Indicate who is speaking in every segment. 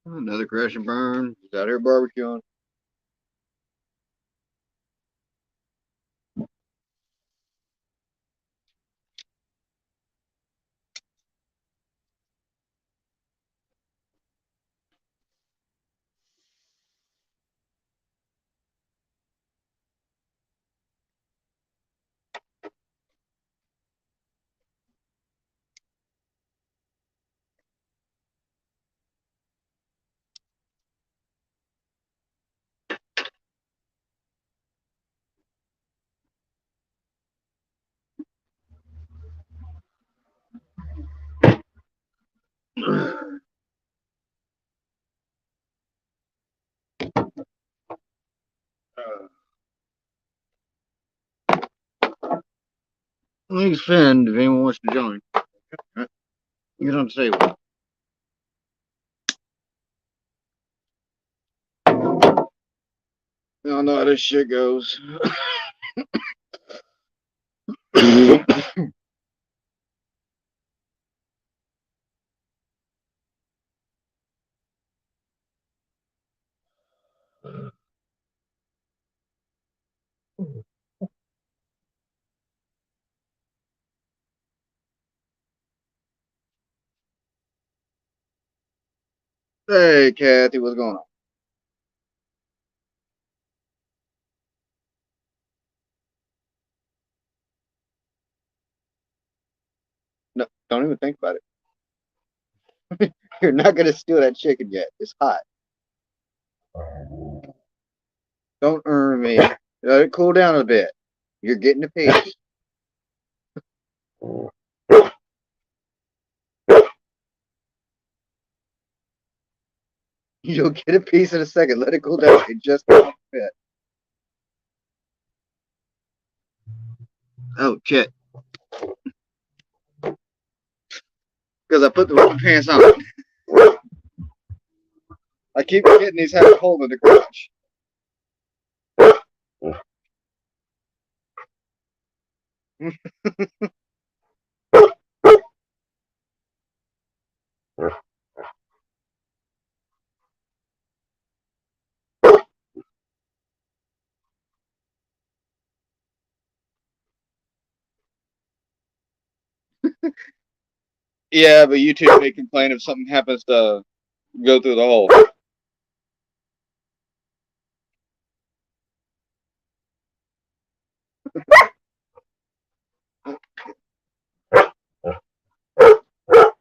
Speaker 1: Another crash and burn. He's out here barbecuing. He's Finn if anyone wants to join. Get on the table. Y'all know how this shit goes. Hey, Kathy, what's going on? No, don't even think about it. You're not gonna steal that chicken yet. It's hot. Don't earn me. Let it cool down a bit. You're getting a piece. You'll get a piece in a second. Let it cool down. It just a bit. Oh shit! Because I put the pants on. I keep forgetting he's having a hole in the crotch. Yeah, but YouTube may complain if something happens to go through the hole.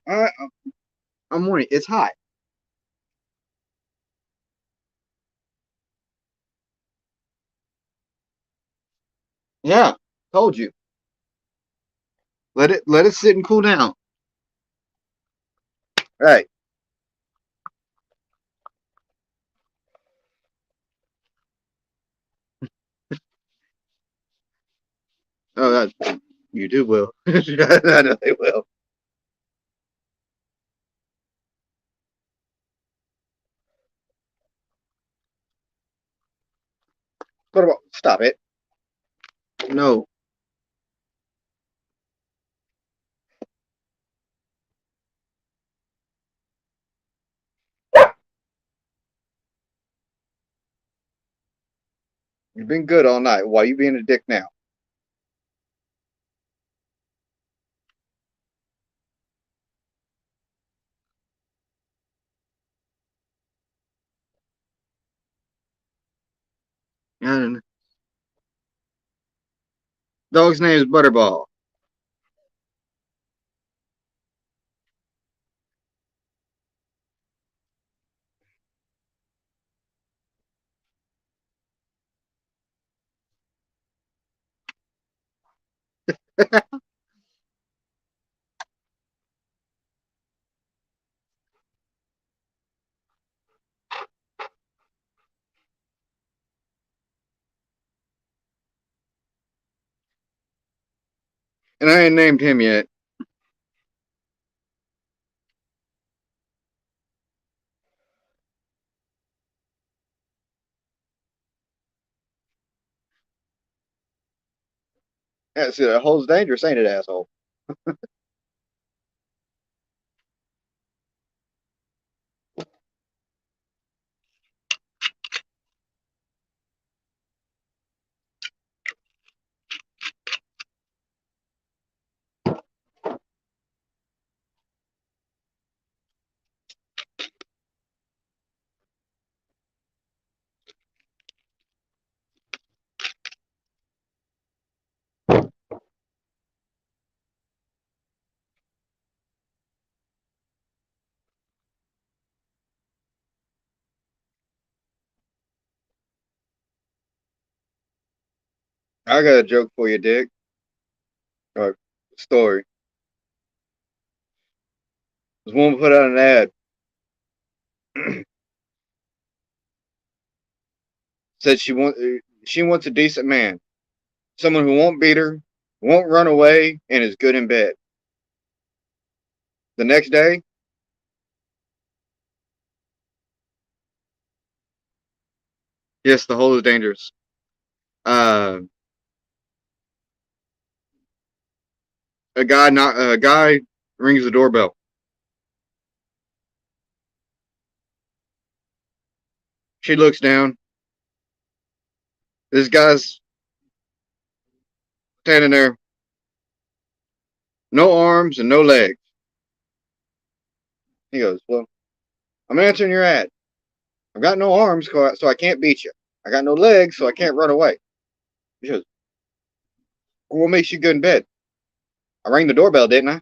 Speaker 1: Alright, I'm warning you, it's hot. Yeah, told you. Let it sit and cool down. Right. Oh, that YouTube will. I know they will. What about stop it? No. You've been good all night. Why are you being a dick now? And dog's name is Butterball. And I ain't named him yet. Yeah, see, that hole's dangerous, ain't it, asshole? I got a joke for you, Dick. Or story. This woman put out an ad. Said she wants a decent man, someone who won't beat her, won't run away, and is good in bed. The next day, yes, the hole is dangerous. Uh, a guy rings the doorbell. She looks down. This guy's standing there, no arms and no legs. He goes, "Well, I'm answering your ad. I've got no arms, so I can't beat you. I got no legs, so I can't run away." She goes, "Well, what makes you good in bed? I rang the doorbell, didn't I?"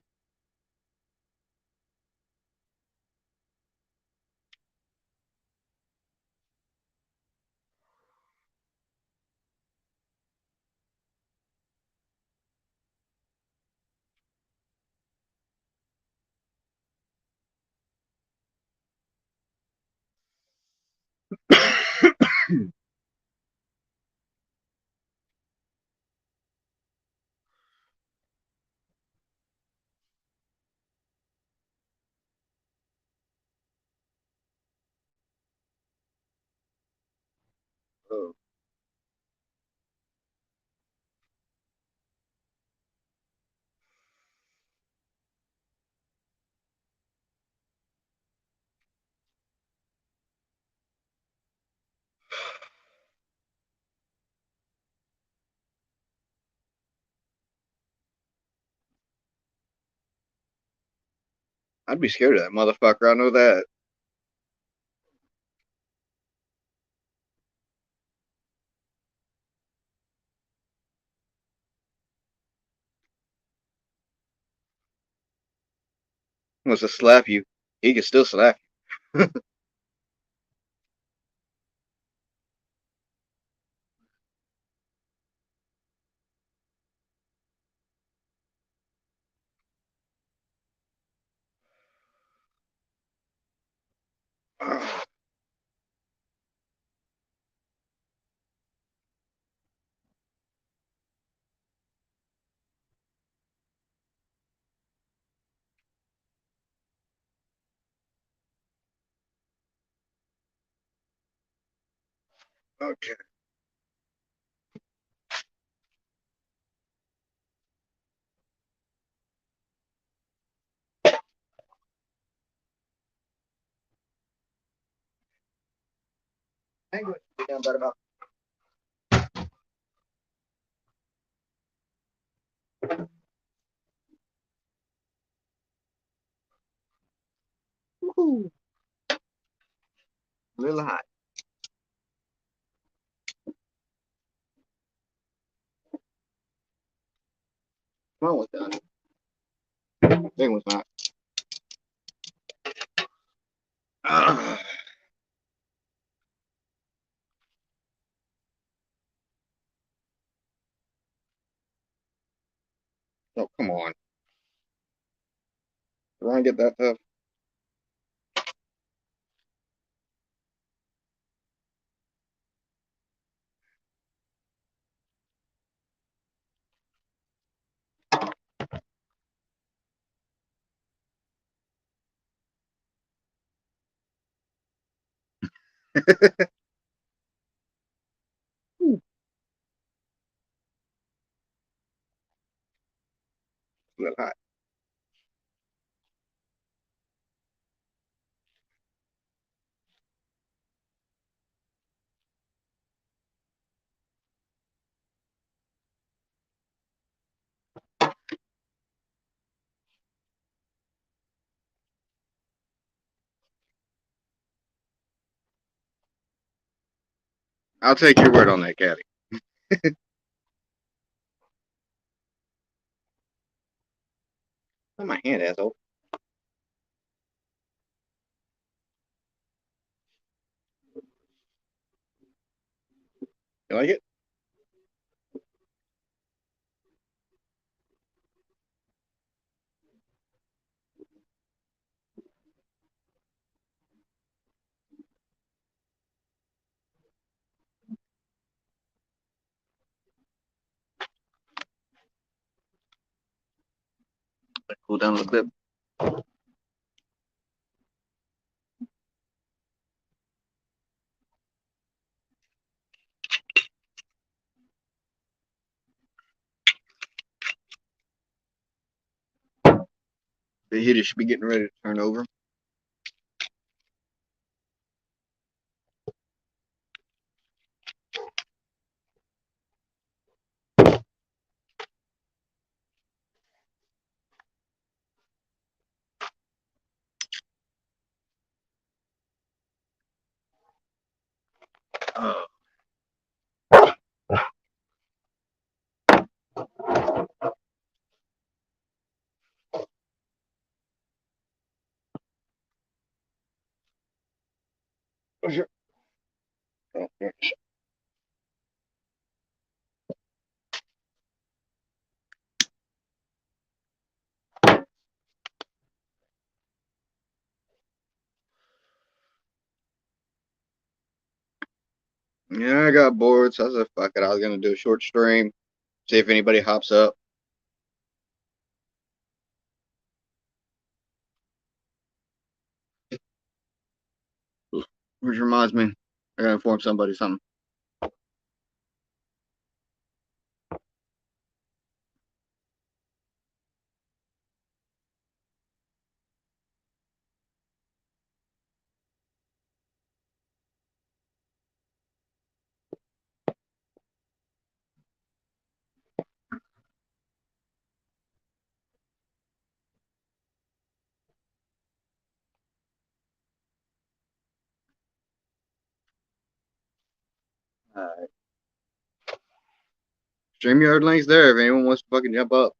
Speaker 1: Oh, I'd be scared of that motherfucker. I know that. He wants to slap you. He can still slap you. Okay. I ain't going to be down about. Woo-hoo. A little hot. Small one's done. Big one's not. Ah. Oh, come on. Do I get that tough? A little hot. I'll take your word on that, Caddy. On my hand, asshole. You like it? Cool down a little bit. The heater should be getting ready to turn over. Oh. Oh, sure. Oh, yeah. Yeah, I got bored, so I said, fuck it. I was going to do a short stream, see if anybody hops up. Which reminds me, I got to inform somebody something. Alright. StreamYard link's there if anyone wants to fucking jump up.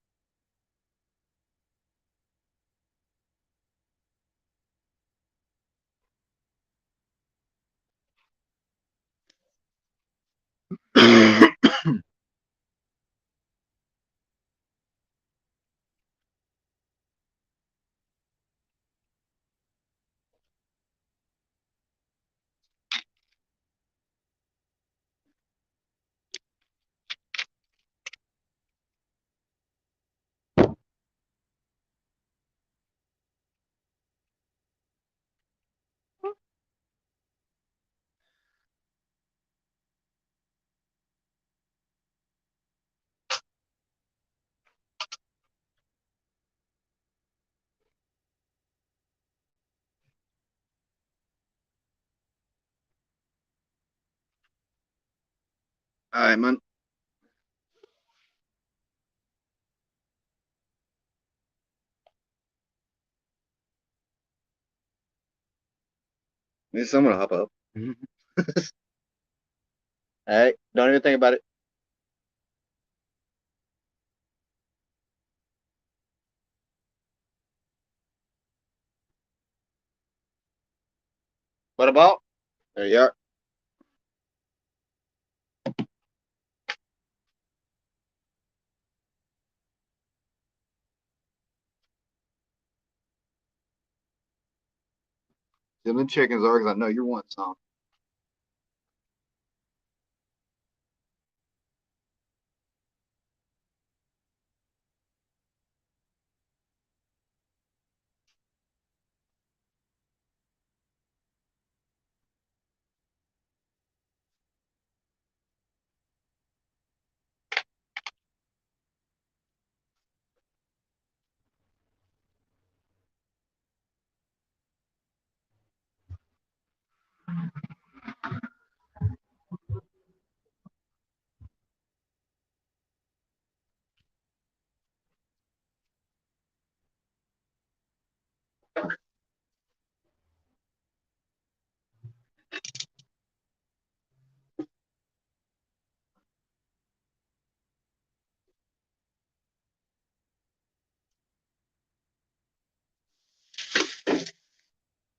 Speaker 1: Alright, man. Maybe someone will hop up. Alright, don't even think about it. What about? There you are. Them chickens are because I know you're wanting some.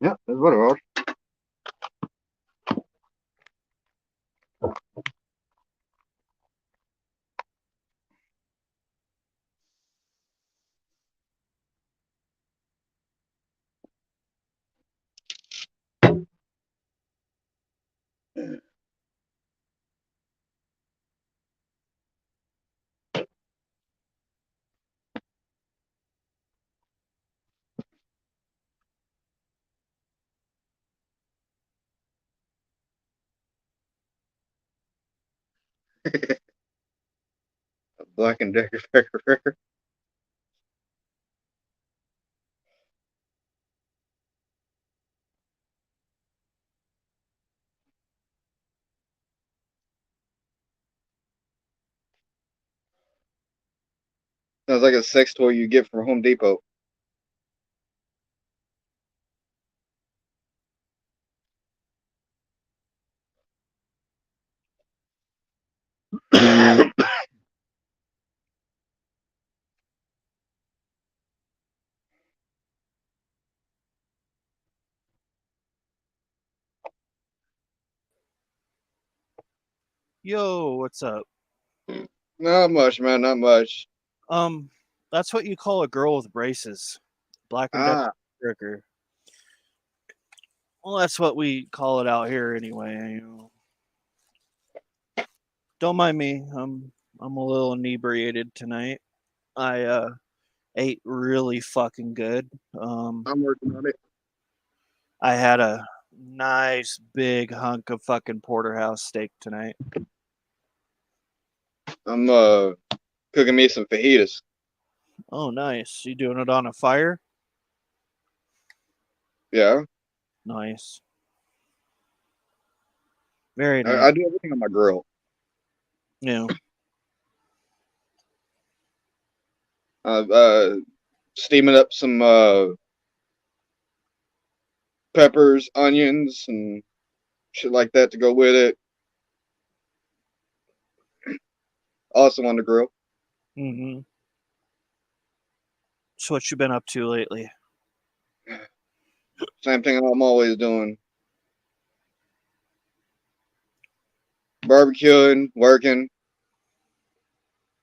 Speaker 1: Yeah, that's what it was. Black and Decker Ferrer. Sounds like a sex toy you get from Home Depot.
Speaker 2: Yo, what's up?
Speaker 1: Not much, man. Not much.
Speaker 2: Um, that's what you call a girl with braces. Black and Decker
Speaker 1: Ah,
Speaker 2: Stricker. Well, that's what we call it out here anyway. Don't mind me. I'm a little inebriated tonight. I ate really fucking good.
Speaker 1: I'm working on it.
Speaker 2: I had a nice big hunk of fucking porterhouse steak tonight.
Speaker 1: I'm cooking me some fajitas.
Speaker 2: Oh, nice. You doing it on a fire?
Speaker 1: Yeah,
Speaker 2: Nice. Very
Speaker 1: I
Speaker 2: nice.
Speaker 1: do everything on my grill.
Speaker 2: Yeah.
Speaker 1: Steaming up some peppers, onions, and shit like that to go with it. Also on the grill.
Speaker 2: Mm-hmm. So what you been up to lately?
Speaker 1: Same thing I'm always doing. Barbecuing, working.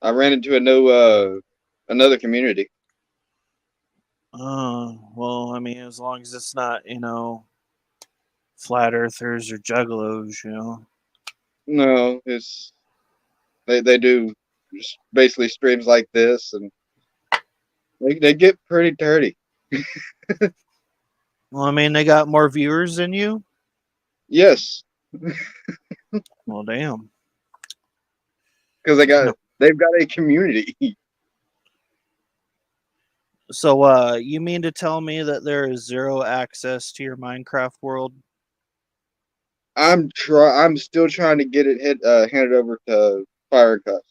Speaker 1: I ran into a new another community.
Speaker 2: Well, I mean, as long as it's not, flat earthers or juggalos.
Speaker 1: No, it's they do just basically streams like this, and they get pretty dirty.
Speaker 2: Well, I mean, they got more viewers than you.
Speaker 1: Yes,
Speaker 2: Well, damn.
Speaker 1: because
Speaker 2: No.
Speaker 1: they've got a community.
Speaker 2: So, you mean to tell me that there is zero access to your Minecraft world?
Speaker 1: I'm still trying to get it handed over to Fire and Cuss.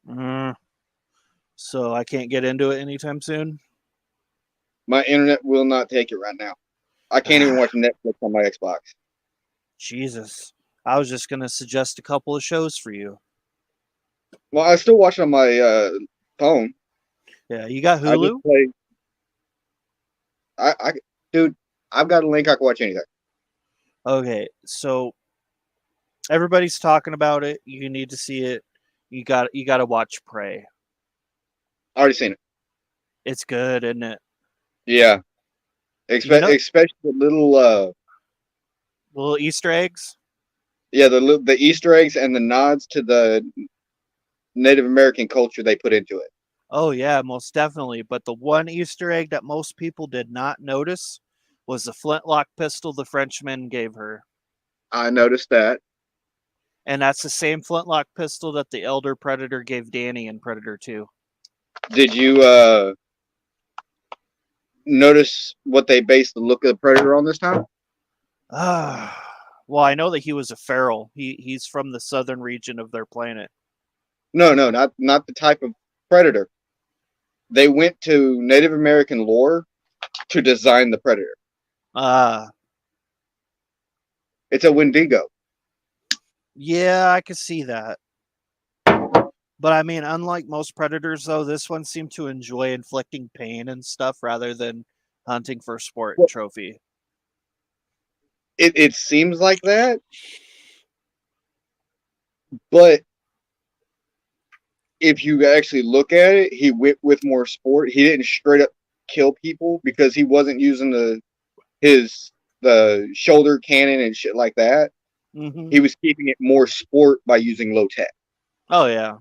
Speaker 2: Mm, so I can't get into it anytime soon.
Speaker 1: My internet will not take it right now. I can't even watch Netflix on my Xbox.
Speaker 2: Jesus, I was just gonna suggest a couple of shows for you.
Speaker 1: Well, I still watch it on my phone.
Speaker 2: Yeah, you got
Speaker 1: I just
Speaker 2: Hulu.
Speaker 1: play. I dude, I've got a link. I can watch anything.
Speaker 2: Okay, so everybody's talking about it. You need to see it. You got to watch Prey.
Speaker 1: I already seen it.
Speaker 2: It's good, isn't it?
Speaker 1: Yeah,
Speaker 2: You know,
Speaker 1: especially the little
Speaker 2: little Easter eggs.
Speaker 1: yeah the Easter eggs and the nods to the Native American culture they put into it.
Speaker 2: Oh yeah, most definitely. But the one Easter egg that most people did not notice was the flintlock pistol the Frenchman gave her.
Speaker 1: I noticed that.
Speaker 2: And that's the same flintlock pistol that the elder Predator gave Danny in Predator 2.
Speaker 1: Did you notice what they based the look of the Predator on this time?
Speaker 2: Well, I know that he was a feral. He's from the southern region of their planet.
Speaker 1: No, no, not the type of Predator. They went to Native American lore to design the Predator.
Speaker 2: Ah,
Speaker 1: It's a Wendigo.
Speaker 2: yeah, I could see that. But I mean, unlike most predators, though, this one seemed to enjoy inflicting pain and stuff rather than hunting for sport and
Speaker 1: Well,
Speaker 2: trophy.
Speaker 1: it seems like that, but if you actually look at it, he went with more sport. He didn't straight up kill people because he wasn't using the shoulder cannon and shit like that.
Speaker 2: Hmm.
Speaker 1: He was keeping it more sport by using
Speaker 2: Oh yeah.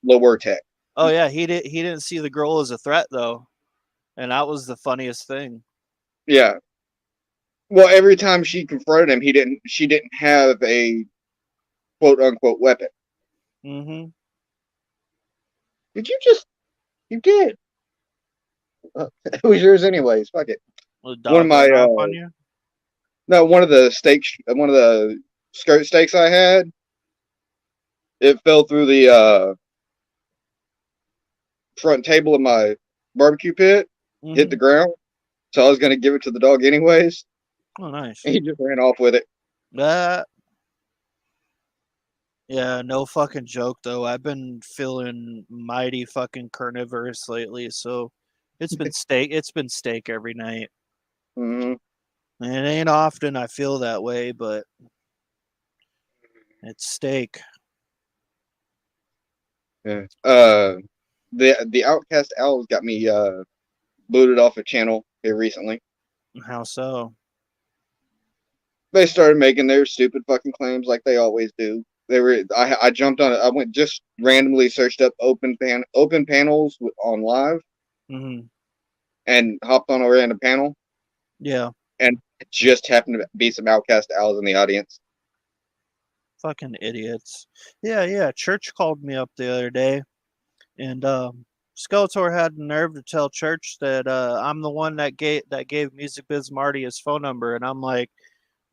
Speaker 1: lower tech.
Speaker 2: Oh yeah. He didn't see the girl as a threat though, and that was the funniest thing.
Speaker 1: Yeah. Well, every time she confronted him, she didn't have a quote unquote weapon.
Speaker 2: Hmm.
Speaker 1: Did you just? You did. It was yours anyways. Fuck it.
Speaker 2: The
Speaker 1: One of
Speaker 2: dog
Speaker 1: my
Speaker 2: ran off on you.
Speaker 1: no, one of the steaks, one of the skirt steaks I had, it fell through the front table of my barbecue pit, hit the
Speaker 2: Hmm.
Speaker 1: ground. So I was gonna give it to the dog anyways.
Speaker 2: Oh nice.
Speaker 1: And he just ran off with it.
Speaker 2: That Yeah, no fucking joke though. I've been feeling mighty fucking carnivorous lately, so it's been steak. It's been steak every night.
Speaker 1: Mm-hmm.
Speaker 2: And it ain't often I feel that way, but it's steak.
Speaker 1: Yeah. The Outcast Owls got me booted off a channel here recently.
Speaker 2: How so?
Speaker 1: They started making their stupid fucking claims like they always do. I jumped on it. I went just randomly searched up open panels on live
Speaker 2: Hmm.
Speaker 1: and hopped on a random panel
Speaker 2: Yeah,
Speaker 1: and just happened to be some Outcast Owls in the audience.
Speaker 2: fucking idiots. Yeah, yeah. Church called me up the other day, and Skeletor had the nerve to tell Church that I'm the one that gave Music Biz Marty his phone number, and I'm like,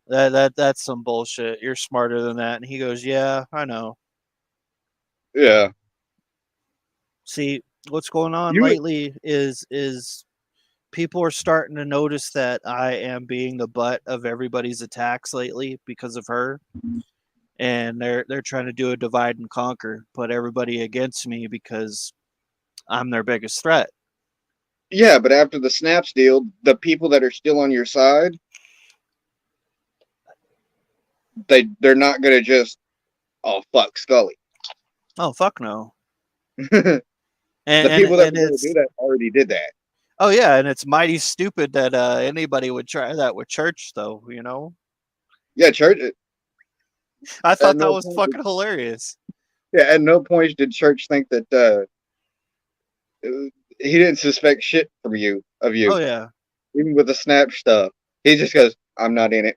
Speaker 2: that's some bullshit. You're smarter than that. And he goes, yeah, I know.
Speaker 1: Yeah.
Speaker 2: See, what's going on
Speaker 1: You
Speaker 2: lately is people are starting to notice that I am being the butt of everybody's attacks lately because of her, and they're trying to do a divide and conquer, put everybody against me because I'm their biggest threat.
Speaker 1: Yeah, but after the Snaps deal, the people that are still on your side, they're not gonna just fuck Scully.
Speaker 2: Oh fuck no.
Speaker 1: The
Speaker 2: And and,
Speaker 1: people that
Speaker 2: and
Speaker 1: were gonna do
Speaker 2: it's
Speaker 1: that already did that.
Speaker 2: oh yeah, and it's mighty stupid that anybody would try that with Church though, you know.
Speaker 1: Yeah, Church
Speaker 2: I
Speaker 1: at
Speaker 2: thought that
Speaker 1: no
Speaker 2: was
Speaker 1: point
Speaker 2: fucking hilarious.
Speaker 1: yeah, at no point did Church think that he didn't suspect shit from of
Speaker 2: Oh
Speaker 1: you,
Speaker 2: yeah.
Speaker 1: even with the Snap stuff. He just goes, "I'm not in it."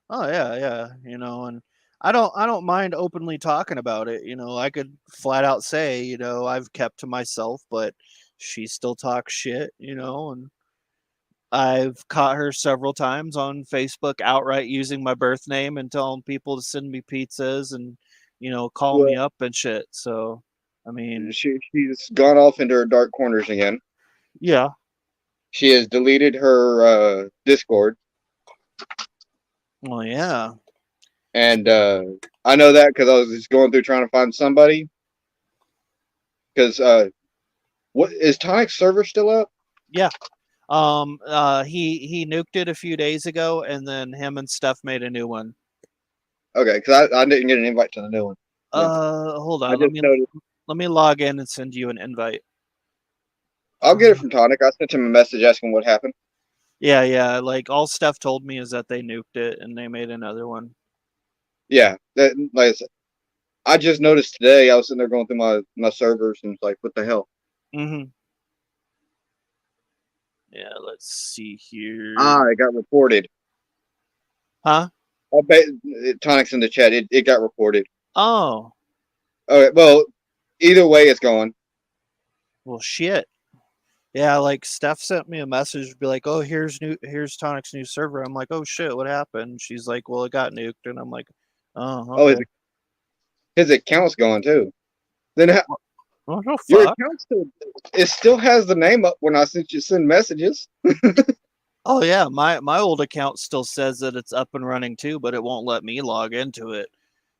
Speaker 2: Oh yeah, yeah, and I don't mind openly talking about it, I could flat out say, I've kept to myself, but she still talks shit, and I've caught her several times on Facebook outright using my birth name and telling people to send me pizzas and, call
Speaker 1: Well,
Speaker 2: me up and shit. So, I mean,
Speaker 1: she's gone off into her dark corners again.
Speaker 2: yeah.
Speaker 1: She has deleted her Discord,
Speaker 2: Well, yeah.
Speaker 1: and I know that because I was just going through trying to find somebody. Because what is Tonic's server still up?
Speaker 2: Yeah. He nuked it a few days ago, and then him and Steph made a new one.
Speaker 1: Okay, because I didn't get an invite to the new one. Yeah.
Speaker 2: Hold
Speaker 1: I
Speaker 2: on. Let
Speaker 1: just
Speaker 2: me
Speaker 1: noticed.
Speaker 2: let me log in and send you an invite.
Speaker 1: I'll get it
Speaker 2: Uh,
Speaker 1: from Tonic. I sent him a message asking what happened.
Speaker 2: yeah, yeah. Like all Steph told me is that they nuked it and they made another one.
Speaker 1: Yeah, like I said, I just noticed today. I was sitting there going through my servers and it's like, what the hell?
Speaker 2: Mm-hmm. Yeah. Let's see here.
Speaker 1: Ah, it got reported.
Speaker 2: Huh?
Speaker 1: I bet Tonic's in the chat. It got reported.
Speaker 2: Oh.
Speaker 1: Okay, well, either way, it's gone.
Speaker 2: Well, shit. Yeah, like Steph sent me a message, be like, "Oh, here's Tonic's new server." I'm like, "Oh shit, what happened?" She's like, "Well, it got nuked," and I'm like, "Oh,
Speaker 1: Oh,
Speaker 2: okay."
Speaker 1: his account's gone too. Then
Speaker 2: What the
Speaker 1: your
Speaker 2: fuck?
Speaker 1: account still has the name up when I send messages.
Speaker 2: Oh yeah, my old account still says that it's up and running too, but it won't let me log into it.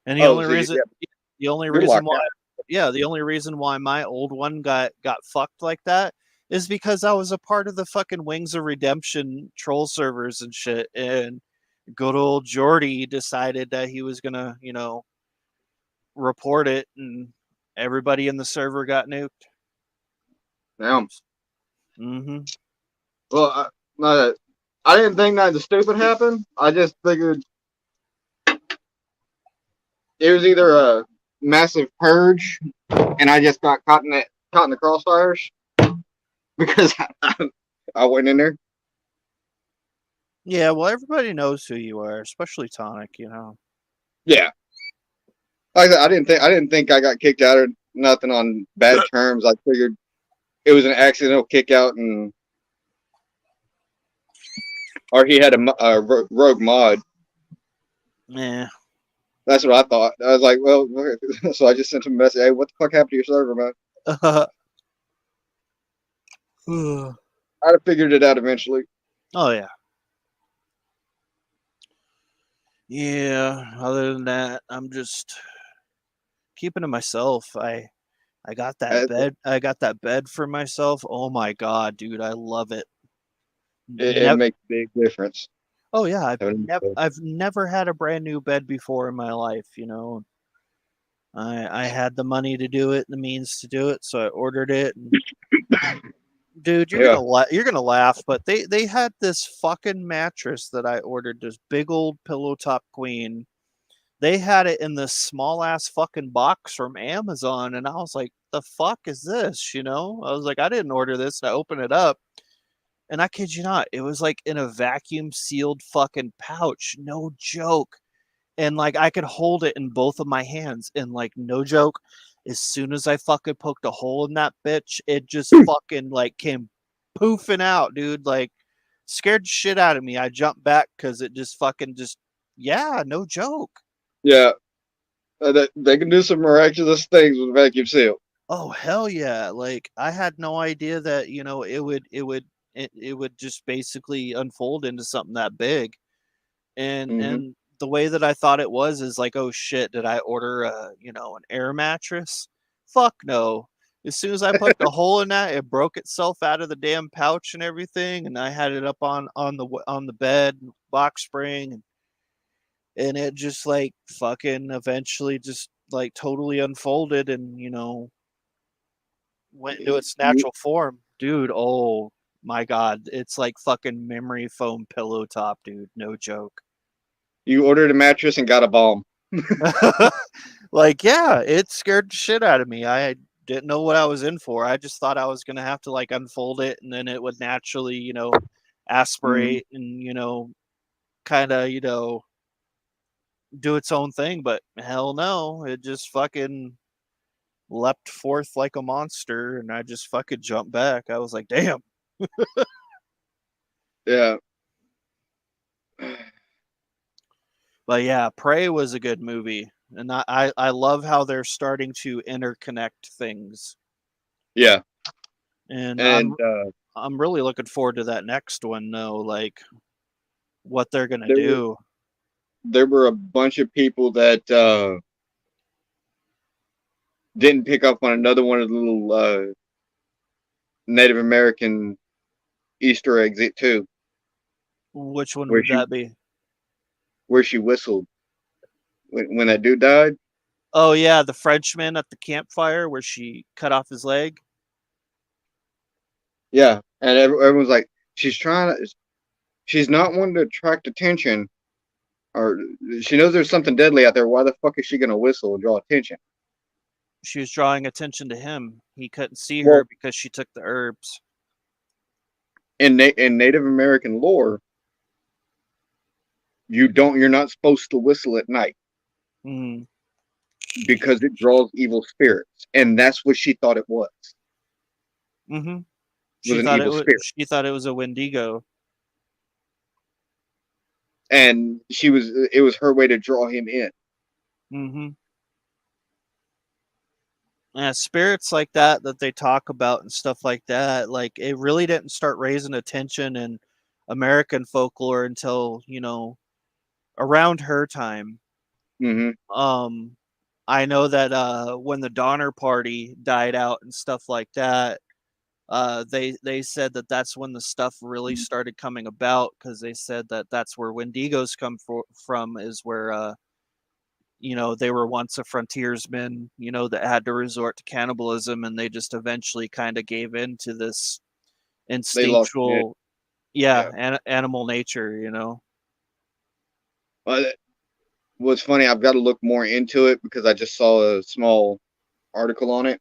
Speaker 2: And the
Speaker 1: Oh,
Speaker 2: only
Speaker 1: so
Speaker 2: reason,
Speaker 1: yeah,
Speaker 2: the only
Speaker 1: you're
Speaker 2: reason
Speaker 1: locked
Speaker 2: why,
Speaker 1: out.
Speaker 2: yeah, the only reason why my old one got fucked like that is because I was a part of the fucking Wings of Redemption troll servers and shit, and good old Jordy decided that he was gonna, report it, and everybody in the server got nuked.
Speaker 1: Damn.
Speaker 2: Mm-hmm.
Speaker 1: Well, I didn't think nothing stupid happened. I just figured it was either a massive purge, and I just got caught in the crossfires because I went in there.
Speaker 2: Yeah, well, everybody knows who you are, especially Tonic.
Speaker 1: Yeah, like I said, I didn't think I got kicked out or nothing on bad terms. I figured it was an accidental kick out, or he had a rogue mod.
Speaker 2: Yeah.
Speaker 1: That's what I thought. I was like, well, so I just sent him a message. Hey, what the fuck happened to your server, man? I'd have figured it out eventually.
Speaker 2: Oh yeah. Yeah. Other than that, I'm just keeping to myself. I got that bed. I got that bed for myself. Oh my god, dude, I love it.
Speaker 1: It makes a big difference.
Speaker 2: Oh yeah, I've never had a brand new bed before in my life. I had the money to do it, the means to do it, so I ordered it. And, dude, you're gonna laugh, but they had this fucking mattress that I ordered, this big old pillow top queen. They had it in this small ass fucking box from Amazon, and I was like, the fuck is this? I was like, I didn't order this. And I open it up, and I kid you not, it was like in a vacuum sealed fucking pouch. No joke. And like I could hold it in both of my hands, and like no joke, as soon as I fucking poked a hole in that bitch, it just fucking like came poofing out, dude. Like scared the shit out of me. I jumped back because it just fucking yeah, no joke.
Speaker 1: Yeah, they can do some miraculous things with vacuum seal.
Speaker 2: Oh hell yeah! Like I had no idea that it would just basically unfold into something that big. And the way that I thought it was is like, oh shit, did I order an air mattress? Fuck no. As soon as I poked a hole in that, it broke itself out of the damn pouch and everything, and I had it up on the bed, box spring, and it just like fucking eventually just like totally unfolded and went into its natural form. Dude, oh my god, it's like fucking memory foam pillow top, dude. No joke.
Speaker 1: You ordered a mattress and got a bomb.
Speaker 2: Like, yeah, it scared the shit out of me. I didn't know what I was in for. I just thought I was gonna have to like unfold it, and then it would naturally, aspirate and kind of do its own thing. But hell no, it just fucking leapt forth like a monster, and I just fucking jumped back. I was like, damn.
Speaker 1: Yeah.
Speaker 2: But yeah, Prey was a good movie, and I love how they're starting to interconnect things.
Speaker 1: Yeah.
Speaker 2: And
Speaker 1: And
Speaker 2: I'm really looking forward to that next one, though. Like what they're gonna do.
Speaker 1: There were a bunch of people that didn't pick up on another one of the little Native American Easter eggs too.
Speaker 2: Which one would that be?
Speaker 1: Where she whistled when that dude died.
Speaker 2: Oh yeah, the Frenchman at the campfire where she cut off his leg.
Speaker 1: Yeah, and everyone's like, she's not wanting to attract attention, or she knows there's something deadly out there. Why the fuck is she gonna whistle and draw attention?
Speaker 2: She was drawing attention to him. He couldn't see her because she took the herbs.
Speaker 1: In Native American lore, you're not supposed to whistle at night because it draws evil spirits, and that's what she thought it was.
Speaker 2: She thought it was a Wendigo,
Speaker 1: and it was her way to draw him in.
Speaker 2: Yeah, spirits like that they talk about and stuff like that, like it really didn't start raising attention in American folklore until around her time. I know that when the Donner Party died out and stuff like that, They said that that's when the stuff really started coming about, because they said that that's where Wendigos from, is where they were once a frontiersman, that had to resort to cannibalism, and they just eventually kind of gave in to this
Speaker 1: They lost it.
Speaker 2: instinctual,
Speaker 1: Yeah.
Speaker 2: animal nature.
Speaker 1: But what's funny, I've got to look more into it because I just saw a small article on it.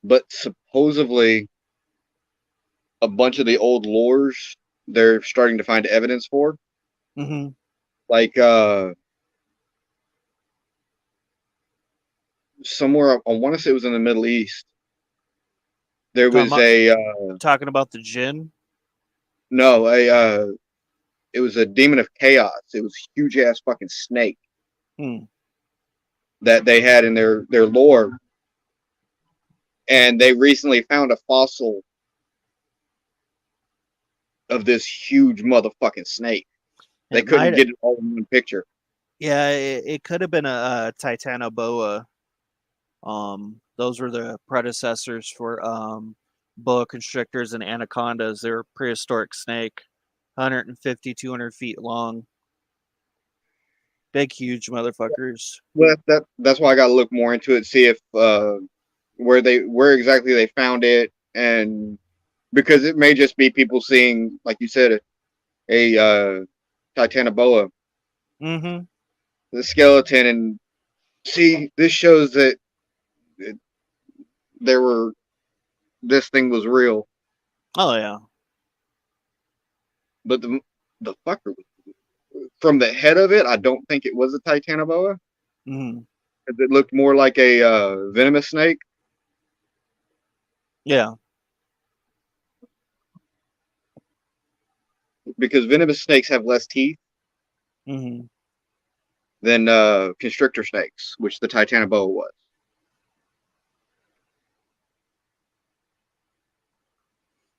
Speaker 1: But supposedly, a bunch of the old lores they're starting to find evidence for,
Speaker 2: Mm-hmm.
Speaker 1: like somewhere I want to say it was in the Middle East. There
Speaker 2: Talking
Speaker 1: was
Speaker 2: about
Speaker 1: a
Speaker 2: talking about the gin.
Speaker 1: no a it was a demon of chaos. It was a huge ass fucking snake
Speaker 2: Hmm.
Speaker 1: that they had in their lore, and they recently found a fossil of this huge motherfucking snake. They
Speaker 2: It
Speaker 1: couldn't
Speaker 2: might.
Speaker 1: get it all in one picture.
Speaker 2: Yeah, it could have been a Titanoboa. Those were the predecessors for boa constrictors and anacondas. They were prehistoric snake, 150, 200 feet long, big, huge motherfuckers.
Speaker 1: Well, that's why I got to look more into it, see if where exactly they found it, and because it may just be people seeing, like you said, a Titanoboa,
Speaker 2: Mm-hmm.
Speaker 1: the skeleton, and see this shows that it, there were this thing was real,
Speaker 2: Oh yeah.
Speaker 1: but the fucker from the head of it, I don't think it was a Titanoboa.
Speaker 2: Mm-hmm.
Speaker 1: It looked more like a venomous snake
Speaker 2: Yeah.
Speaker 1: because venomous snakes have less teeth
Speaker 2: Mm-hmm.
Speaker 1: than constrictor snakes, which the Titanoboa was.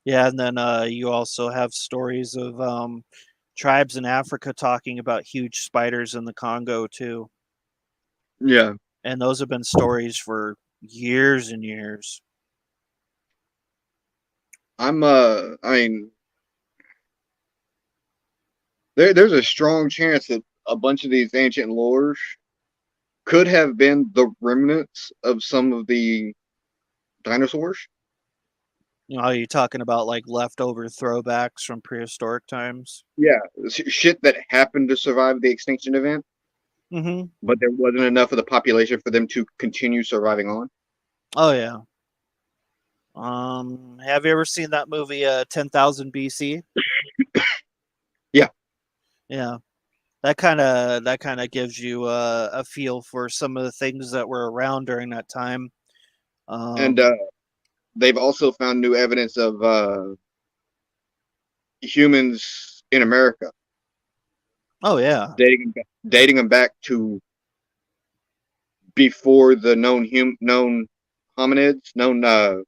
Speaker 2: Yeah, and then you also have stories of tribes in Africa talking about huge spiders in the Congo too,
Speaker 1: Yeah,
Speaker 2: and those have been stories for years and years.
Speaker 1: I mean, there's a strong chance that a bunch of these ancient lores could have been the remnants of some of the dinosaurs.
Speaker 2: Are you talking about like leftover throwbacks from prehistoric times?
Speaker 1: Yeah, shit that happened to survive the extinction event,
Speaker 2: Mm-hmm.
Speaker 1: but there wasn't enough of the population for them to continue surviving on.
Speaker 2: Oh yeah. Have you ever seen that movie 10,000 BC?
Speaker 1: Yeah,
Speaker 2: Yeah. That kind of gives you a feel for some of the things that were around during that time.
Speaker 1: and
Speaker 2: Um,
Speaker 1: they've also found new evidence of humans in America,
Speaker 2: oh yeah.
Speaker 1: dating them back to before the known hominids, known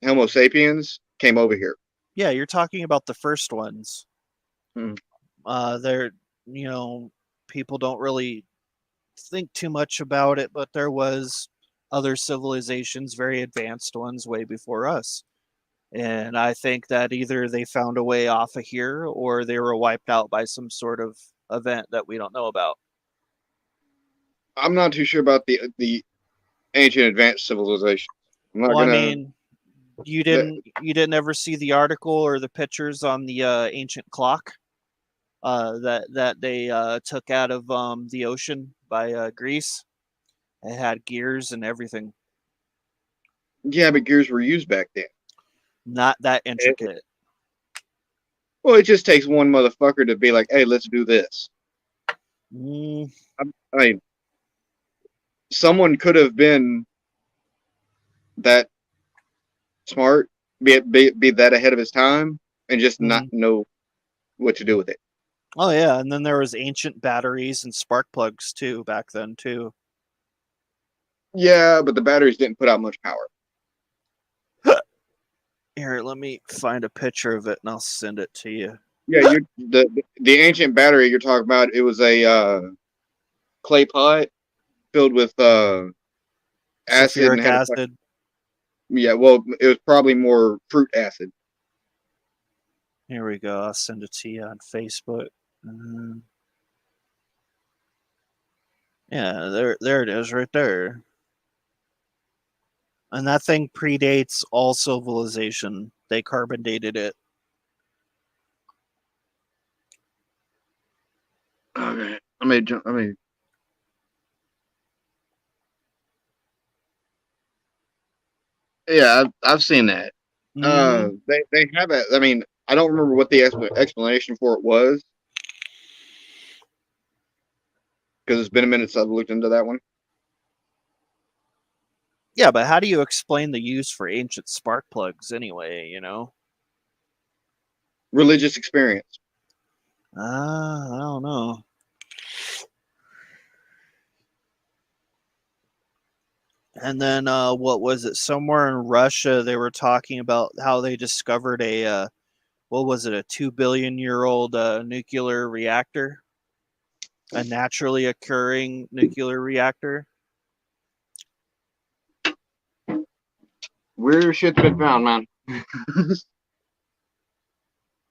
Speaker 1: Homo sapiens came over here.
Speaker 2: Yeah, you're talking about the first ones.
Speaker 1: Hmm.
Speaker 2: They're, you know, people don't really think too much about it, but there was other civilizations, very advanced ones, way before us. And I think that either they found a way off of here or they were wiped out by some sort of event that we don't know about.
Speaker 1: I'm not too sure about the ancient advanced civilizations. I'm not
Speaker 2: Well, I
Speaker 1: gonna.
Speaker 2: mean, you didn't ever see the article or the pictures on the ancient clock that they took out of the ocean by Greece. It had gears and everything.
Speaker 1: Yeah, but gears were used back then.
Speaker 2: Not that
Speaker 1: It,
Speaker 2: intricate.
Speaker 1: well, it just takes one motherfucker to be like, "Hey, let's do this."
Speaker 2: Mm,
Speaker 1: I mean, someone could have been that smart, be that ahead of his time, and just not
Speaker 2: mhm.
Speaker 1: know what to do with it.
Speaker 2: Oh yeah, and then there was ancient batteries and spark plugs too back then too.
Speaker 1: Yeah, but the batteries didn't put out much power.
Speaker 2: Here, let me find a picture of it and I'll send it to you.
Speaker 1: Yeah, the ancient battery you're talking about. It was a clay pot filled with acid and
Speaker 2: Sulfuric
Speaker 1: had a fucking
Speaker 2: acid.
Speaker 1: Yeah, well, it was probably more fruit acid.
Speaker 2: Here we go. I'll send it to you on Facebook. Yeah, there it is, right there. And that thing predates all civilization. They carbon dated it.
Speaker 1: Okay, I mean, yeah, I've seen that.
Speaker 2: Mm-hmm.
Speaker 1: They have it. I mean, I don't remember what the explanation for it was because it's been a minute since I've looked into that one.
Speaker 2: Yeah, but how do you explain the use for ancient spark plugs anyway, you know?
Speaker 1: Religious experience.
Speaker 2: I don't know. And then what was it? Somewhere in Russia they were talking about how they discovered a what was it, a 2 billion-year-old nuclear reactor? A naturally occurring nuclear reactor.
Speaker 1: Weird shit's been found, man.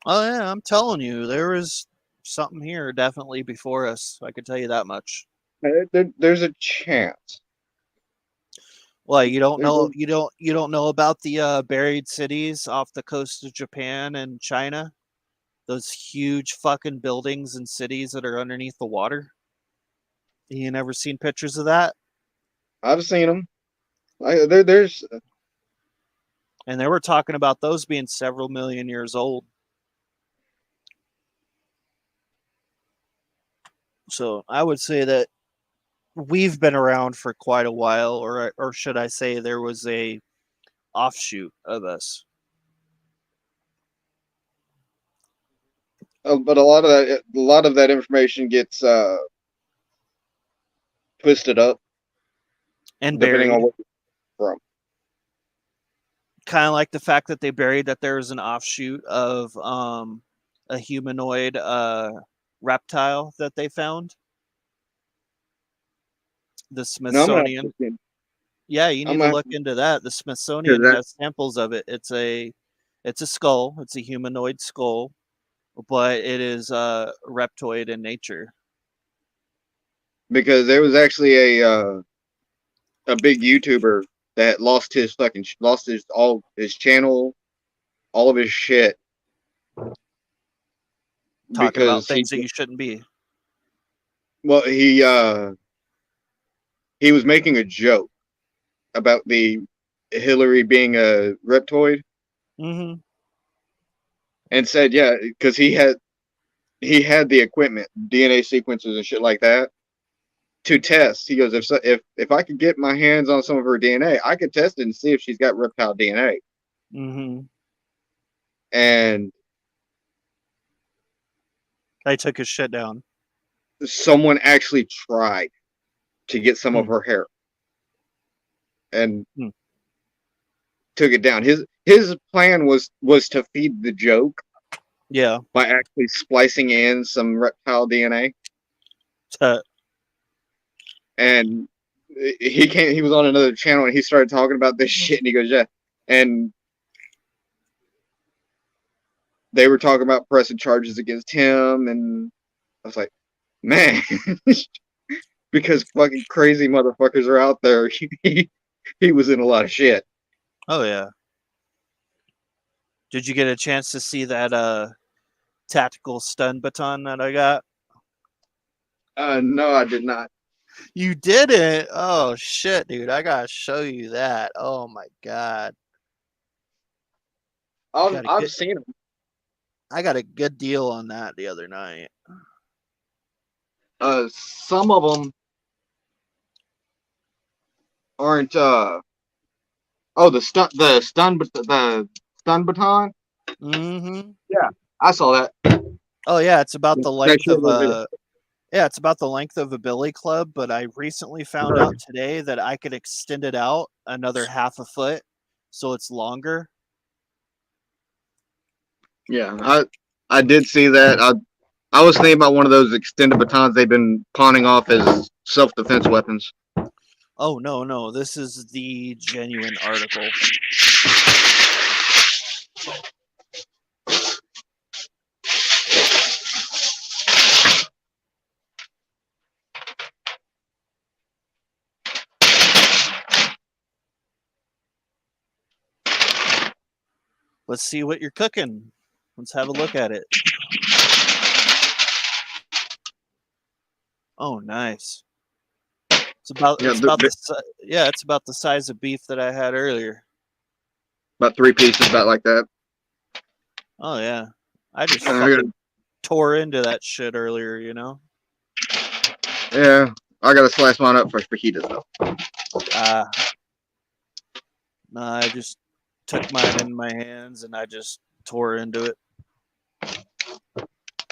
Speaker 2: Oh yeah, I'm telling you, there was something here definitely before us. I can tell you that much.
Speaker 1: There's a chance.
Speaker 2: Well, you don't
Speaker 1: There's
Speaker 2: know you don't know about the buried cities off the coast of Japan and China? Those huge fucking buildings and cities that are underneath the water? You never seen pictures of that?
Speaker 1: I've seen them. There's
Speaker 2: And they were talking about those being several million years old. So I would say that we've been around for quite a while, or should I say, there was a offshoot of us.
Speaker 1: but a lot of that information gets twisted up
Speaker 2: And
Speaker 1: depending on
Speaker 2: buried.
Speaker 1: what you're from.
Speaker 2: Kind of like the fact that they buried that there was an offshoot of a humanoid reptile that they found. The
Speaker 1: No, I'm gonna
Speaker 2: Smithsonian. Yeah, you
Speaker 1: I'm
Speaker 2: need to
Speaker 1: gonna
Speaker 2: look into that. The
Speaker 1: because
Speaker 2: Smithsonian
Speaker 1: that
Speaker 2: has samples of it. It's a skull. It's a humanoid skull, but it is reptoid in nature.
Speaker 1: because there was actually a big YouTuber that lost his all his channel, all of his shit
Speaker 2: Talking about
Speaker 1: because
Speaker 2: things that you shouldn't be.
Speaker 1: well he was making a joke about the Hillary being a reptoid
Speaker 2: Mm-hmm.
Speaker 1: and said yeah because he had the equipment, DNA sequences and shit like that to test. He goes, if I could get my hands on some of her DNA, I could test it and see if she's got reptile DNA.
Speaker 2: Mm-hmm.
Speaker 1: And
Speaker 2: I took his shit down.
Speaker 1: someone actually tried to get some of
Speaker 2: Hmm.
Speaker 1: her hair and
Speaker 2: Hmm.
Speaker 1: took it down. His plan was to feed the joke
Speaker 2: Yeah.
Speaker 1: by actually splicing in some reptile DNA. And he was on another channel and he started talking about this shit and he goes, yeah. And they were talking about pressing charges against him and I was like, man, because fucking crazy motherfuckers are out there. He was in a lot of shit.
Speaker 2: Oh yeah. Did you get a chance to see that tactical stun baton that I got?
Speaker 1: No, I did not.
Speaker 2: You didn't? Oh shit, dude. I gotta show you that. Oh my god. Got a
Speaker 1: I've
Speaker 2: good
Speaker 1: seen them.
Speaker 2: I got a good deal on that the other night.
Speaker 1: Some of them aren't. Oh, the stun baton.
Speaker 2: Mm-hmm.
Speaker 1: Yeah, I saw that.
Speaker 2: Oh yeah, it's about the
Speaker 1: That
Speaker 2: length
Speaker 1: short
Speaker 2: of
Speaker 1: little video.
Speaker 2: a yeah, it's about the length of a billy club, but I recently found out today that I could extend it out another half a foot so it's longer.
Speaker 1: Yeah, I did see that. I was thinking about one of those extended batons they've been pawning off as self defense weapons.
Speaker 2: Oh no, this is the genuine article. Let's see what you're cooking. Let's have a look at it. Oh, nice. It's about
Speaker 1: Yeah,
Speaker 2: it's about the size of beef that I had earlier.
Speaker 1: about 3 pieces, about like that.
Speaker 2: Oh yeah, I just
Speaker 1: And
Speaker 2: fucking tore into that shit earlier.
Speaker 1: yeah, I gotta slice mine up for fajitas though.
Speaker 2: No, I just took mine in my hands and I just tore into it.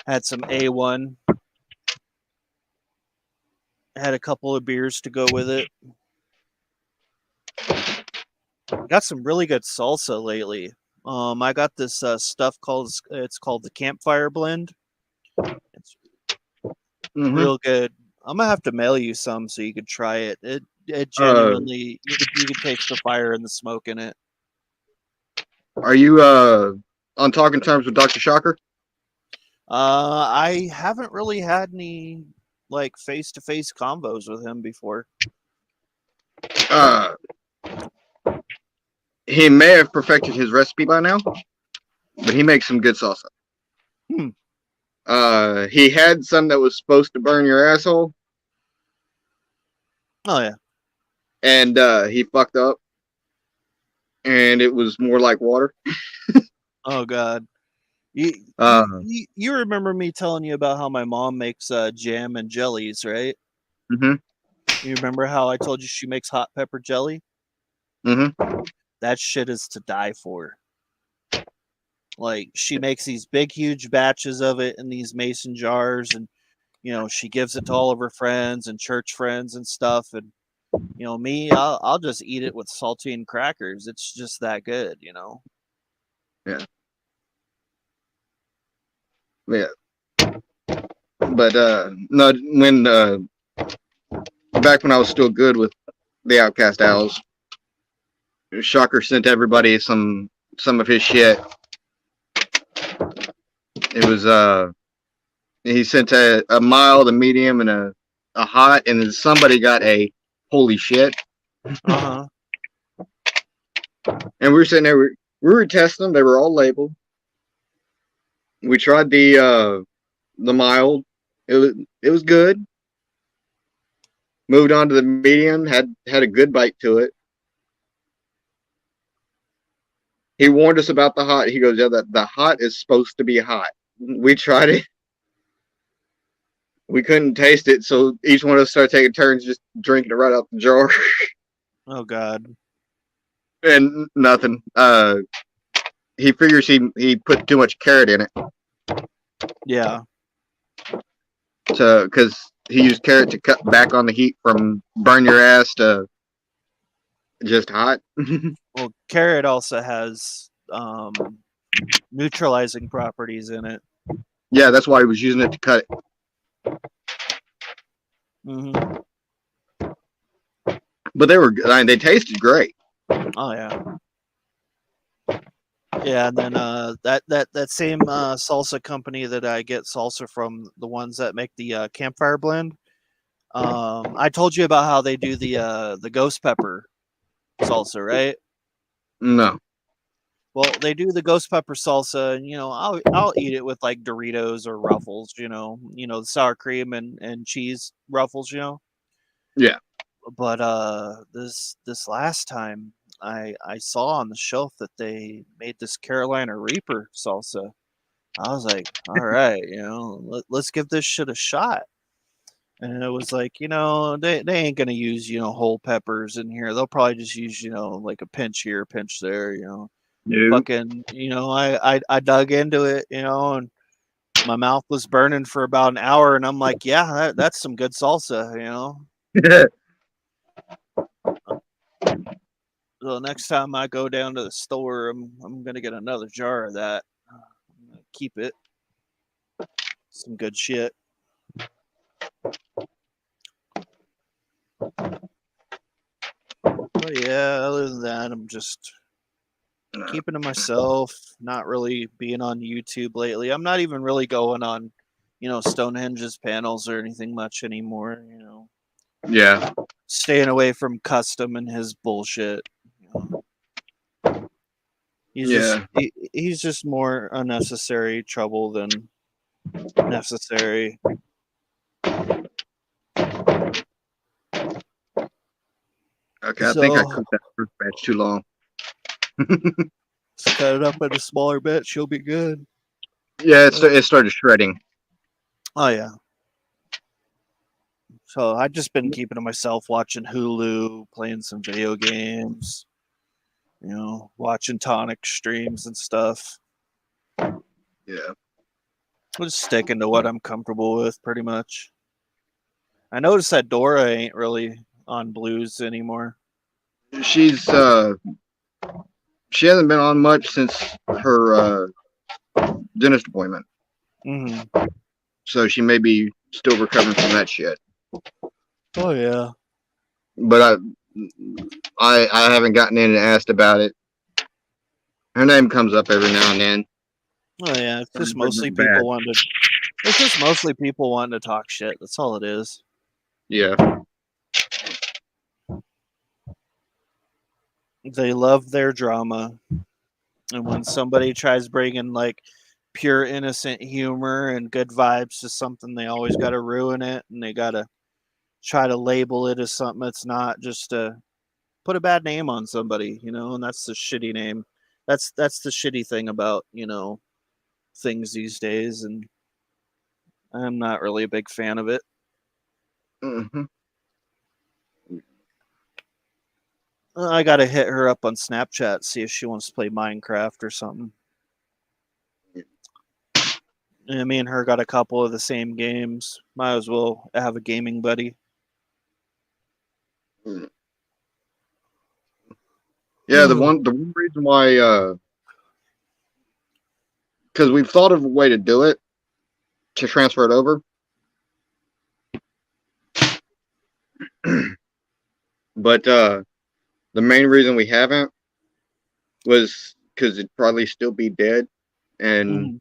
Speaker 2: Had some A1. Had a couple of beers to go with it. Got some really good salsa lately. I got this stuff called the Campfire Blend. It's real good. I'm gonna have to mail you some so you could try it. It genuinely you could taste the fire and the smoke in it.
Speaker 1: Are you on talking terms with Dr. Shocker?
Speaker 2: I haven't really had any like face to face combos with him before.
Speaker 1: He may have perfected his recipe by now, but he makes some good salsa. He had some that was supposed to burn your asshole.
Speaker 2: Oh yeah.
Speaker 1: And he fucked up. And it was more like water.
Speaker 2: Oh god. You remember me telling you about how my mom makes jam and jellies, right?
Speaker 1: Mm-hmm.
Speaker 2: You remember how I told you she makes hot pepper jelly?
Speaker 1: Mm-hmm.
Speaker 2: That shit is to die for. Like, she makes these big, huge batches of it in these mason jars, and she gives it to all of her friends and church friends and stuff. And me, I'll just eat it with saltine crackers. It's just that good.
Speaker 1: Yeah. Yeah. But no, when back when I was still good with the Outcast Owls, Shocker sent everybody some of his shit. It was he sent a mild, a medium, and a hot, and then somebody got a holy shit.
Speaker 2: Uh-huh.
Speaker 1: And we were sitting there, we were testing them. They were all labeled. We tried the mild. It was good. Moved on to the medium. Had a good bite to it. He warned us about the hot. He goes, "Yeah, the hot is supposed to be hot." We tried it. We couldn't taste it, so each one of us started taking turns just drinking it right out the jar.
Speaker 2: Oh god.
Speaker 1: And nothing. He figures he put too much carrot in it.
Speaker 2: Yeah.
Speaker 1: So because he used carrot to cut back on the heat from burn your ass to just hot.
Speaker 2: Well, carrot also has neutralizing properties in it.
Speaker 1: Yeah, that's why he was using it to cut it.
Speaker 2: Mm-hmm.
Speaker 1: But they were, they tasted great.
Speaker 2: Oh yeah. Yeah, and then that same salsa company that I get salsa from, the ones that make the Campfire Blend. I told you about how they do the ghost pepper salsa, right?
Speaker 1: No.
Speaker 2: Well, they do the ghost pepper salsa, and I'll eat it with like Doritos or Ruffles, the sour cream and cheese Ruffles,
Speaker 1: Yeah.
Speaker 2: But this last time I saw on the shelf that they made this Carolina Reaper salsa. I was like, all right, let's give this shit a shot. And it was like, they ain't gonna use whole peppers in here. They'll probably just use like a pinch here, pinch there. Fucking, I dug into it, and my mouth was burning for about an hour, and I'm like, yeah, that's some good salsa. So next time I go down to the store, I'm gonna get another jar of that. I'm gonna keep it. Some good shit. But yeah, other than that, I'm just keeping to myself, not really being on YouTube lately. I'm not even really going on, Stonehenge's panels or anything much anymore,
Speaker 1: Yeah.
Speaker 2: staying away from custom and his bullshit.
Speaker 1: Yeah.
Speaker 2: He's just more unnecessary trouble than necessary.
Speaker 1: Okay, I think I
Speaker 2: So
Speaker 1: cooked that first batch too long.
Speaker 2: just cut it up into smaller bits. You'll be good.
Speaker 1: Yeah, it started shredding.
Speaker 2: Oh yeah. So I've just been keeping to myself, watching Hulu, playing some video games, watching Tonic streams and stuff.
Speaker 1: Yeah.
Speaker 2: Just sticking to what I'm comfortable with, pretty much. I noticed that Dora ain't really on Blues anymore.
Speaker 1: She's she hasn't been on much since her dentist appointment.
Speaker 2: Mm-hmm.
Speaker 1: So she may be still recovering from that shit.
Speaker 2: Oh yeah.
Speaker 1: But I haven't gotten in and asked about it. Her name comes up every now and then.
Speaker 2: Oh yeah. It's just mostly
Speaker 1: Bad.
Speaker 2: people wanting to. It's just mostly people wanting to talk shit. That's all it is.
Speaker 1: Yeah.
Speaker 2: They love their drama, and when somebody tries bringing like pure innocent humor and good vibes to something, they always got to ruin it, and they got to try to label it as something it's not, just to put a bad name on somebody, and that's the shitty name. That's the shitty thing about, things these days, and I'm not really a big fan of it.
Speaker 1: Mm-hmm.
Speaker 2: I gotta hit her up on Snapchat, see if she wants to play Minecraft or something. And me and her got a couple of the same games. Might as well have a gaming buddy.
Speaker 1: Yeah, the one reason why because we've thought of a way to do it, to transfer it over. But the main reason we haven't was because it'd probably still be dead, and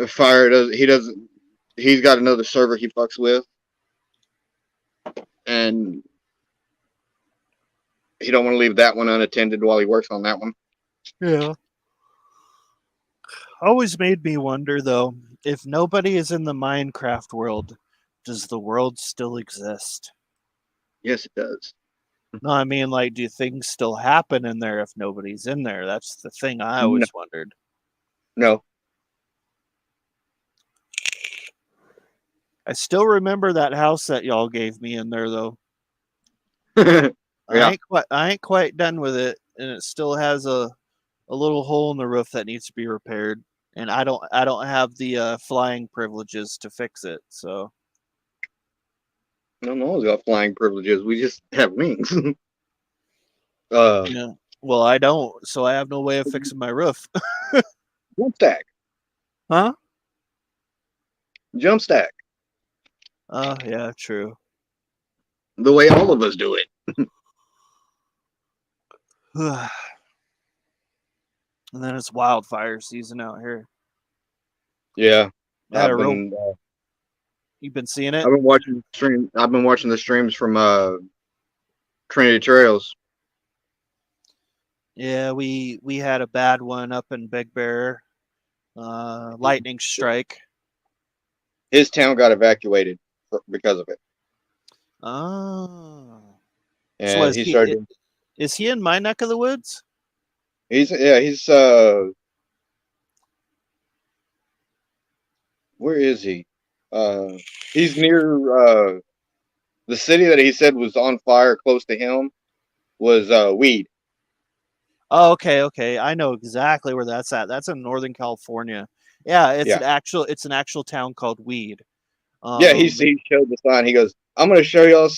Speaker 1: Fire doesn't. He's got another server he fucks with, and he don't want to leave that one unattended while he works on that one.
Speaker 2: Yeah. Always made me wonder, though, if nobody is in the Minecraft world, does the world still exist?
Speaker 1: Yes, it does.
Speaker 2: No, I mean, like, do things still happen in there if nobody's in there? That's the thing I always wondered.
Speaker 1: No.
Speaker 2: I still remember that house that y'all gave me in there, though.
Speaker 1: Yeah.
Speaker 2: I ain't quite done with it, and it still has a little hole in the roof that needs to be repaired. And I don't have the flying privileges to fix it. So
Speaker 1: No one's got flying privileges. We just have wings.
Speaker 2: yeah. Well, I don't, so I have no way of fixing my roof.
Speaker 1: Jump stack.
Speaker 2: Huh?
Speaker 1: Jump stack.
Speaker 2: Yeah, true.
Speaker 1: The way all of us do it.
Speaker 2: And then it's wildfire season out here.
Speaker 1: Yeah.
Speaker 2: You've been seeing it?
Speaker 1: I've been watching the stream. I've been watching the streams from Trinity Trails.
Speaker 2: Yeah, we had a bad one up in Big Bear. Lightning strike.
Speaker 1: His town got evacuated because of it.
Speaker 2: Oh.
Speaker 1: And
Speaker 2: so is he in my neck of the woods?
Speaker 1: He's where is he? He's near the city that he said was on fire close to him was Weed.
Speaker 2: Oh, okay. I know exactly where that's at. That's in Northern California. Yeah, it's an actual town called Weed.
Speaker 1: Yeah, he showed the sign. He goes, I'm gonna show y'all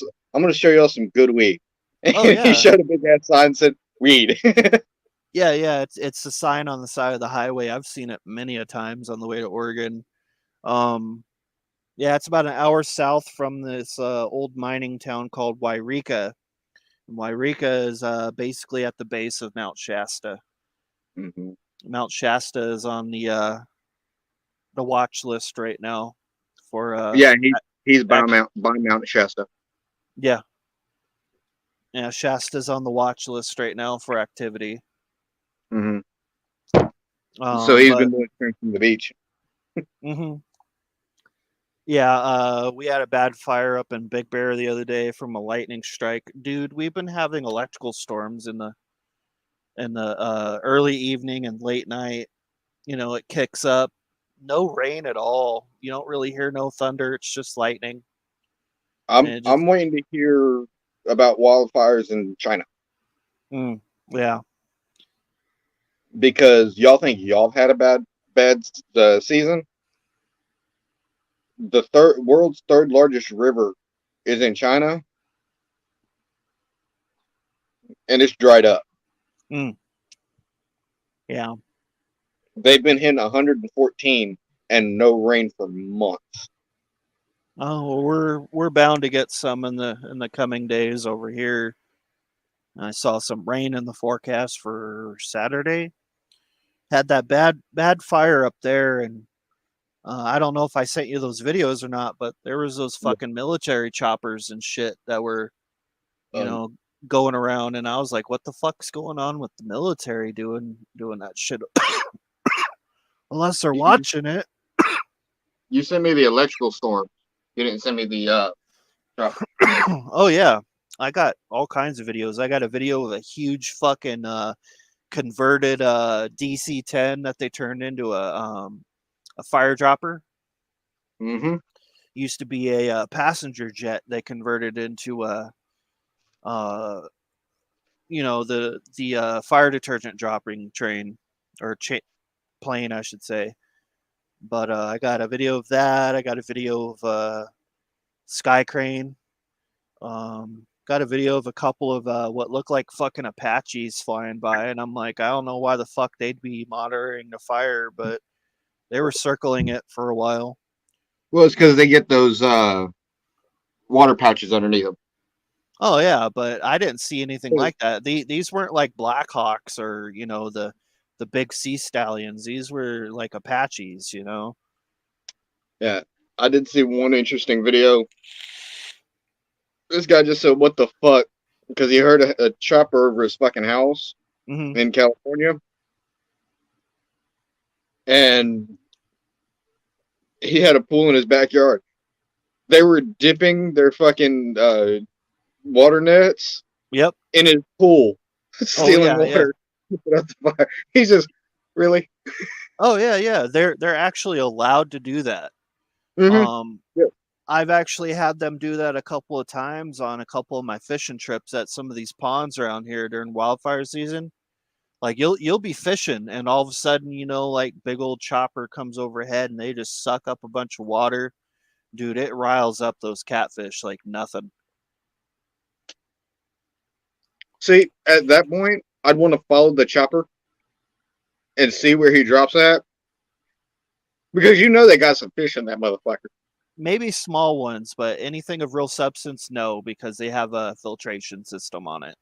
Speaker 1: some good weed. And he showed a big ass sign and said weed.
Speaker 2: Yeah, it's a sign on the side of the highway. I've seen it many a times on the way to Oregon. Yeah, it's about an hour south from this old mining town called Wairika. And Wairika is basically at the base of Mount Shasta.
Speaker 1: Hmm.
Speaker 2: Mount Shasta is on the watch list right now for
Speaker 1: Yeah, he's
Speaker 2: act-
Speaker 1: by Mount Shasta.
Speaker 2: yeah. Yeah, Shasta's on the watch list right now for activity.
Speaker 1: Hmm. So he's
Speaker 2: But
Speaker 1: been doing trips from the beach.
Speaker 2: mhm. Yeah, we had a bad fire up in Big Bear the other day from a lightning strike. Dude, we've been having electrical storms in the early evening and late night. You know, it kicks up. No rain at all. You don't really hear no thunder. It's just lightning. And it just
Speaker 1: I'm waiting to hear about wildfires in China
Speaker 2: mm, yeah.
Speaker 1: because y'all think y'all had a bad season. The world's third largest river is in China, and it's dried up.
Speaker 2: Mm, yeah.
Speaker 1: They've been hitting 114 and no rain for months.
Speaker 2: Oh, well, we're bound to get some in the coming days over here. I saw some rain in the forecast for Saturday. Had that bad fire up there, and I don't know if I sent you those videos or not, but there was those fucking military choppers and shit that were, you
Speaker 1: Um,
Speaker 2: know, going around, and I was like, what the fuck's going on with the military doing that shit? Unless they're
Speaker 1: you,
Speaker 2: watching it.
Speaker 1: you sent me the electrical storm. You didn't send me the chopper.
Speaker 2: Oh yeah. I got all kinds of videos. I got a video of a huge fucking converted DC-10 that they turned into a fire dropper.
Speaker 1: Mm-hmm.
Speaker 2: Used to be a passenger jet. They converted into a uh, the fire detergent dropping train or plane, I should say. But I got a video of that. I got a video of Sky Crane. Got a video of a couple of what looked like fucking Apaches flying by, and I'm like, I don't know why the fuck they'd be monitoring the fire, but they were circling it for a while.
Speaker 1: Well, it's because they get those water pouches underneath them.
Speaker 2: Oh yeah, but I didn't see anything like that. These weren't like Blackhawks or the big sea stallions. These were like Apaches, you know.
Speaker 1: Yeah, I did see one interesting video. This guy just said, "What the fuck?" Because he heard a chopper over his fucking house
Speaker 2: Hmm.
Speaker 1: in California, and he had a pool in his backyard. They were dipping their fucking water nets
Speaker 2: Yep.
Speaker 1: in his pool,
Speaker 2: Oh
Speaker 1: stealing
Speaker 2: yeah, yeah.
Speaker 1: water to put out the fire. He's just really.
Speaker 2: Oh yeah, yeah. They're actually allowed to do that.
Speaker 1: Mm-hmm.
Speaker 2: Um,
Speaker 1: Yeah.
Speaker 2: I've actually had them do that a couple of times on a couple of my fishing trips at some of these ponds around here during wildfire season. Like you'll be fishing and all of a sudden, like big old chopper comes overhead and they just suck up a bunch of water. Dude, it riles up those catfish like nothing.
Speaker 1: See, at that point, I'd want to follow the chopper and see where he drops at because they got some fish in that motherfucker.
Speaker 2: Maybe small ones, but anything of real substance, no, because they have a filtration system on it.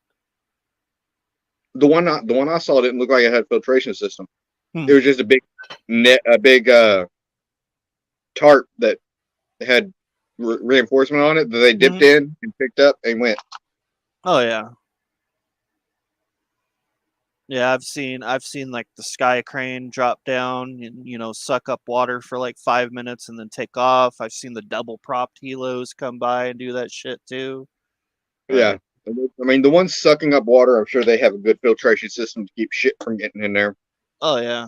Speaker 1: The one I saw didn't look like it had a filtration system.
Speaker 2: Hmm.
Speaker 1: It was just a big net, a big tarp that had reinforcement on it that they dipped
Speaker 2: Hmm.
Speaker 1: in and picked up and went.
Speaker 2: Oh yeah. Yeah, I've seen like the Sky Crane drop down and suck up water for like 5 minutes and then take off. I've seen the double propped helos come by and do that shit too.
Speaker 1: Yeah,
Speaker 2: Like,
Speaker 1: I mean the ones sucking up water. I'm sure they have a good filtration system to keep shit from getting in there.
Speaker 2: oh yeah.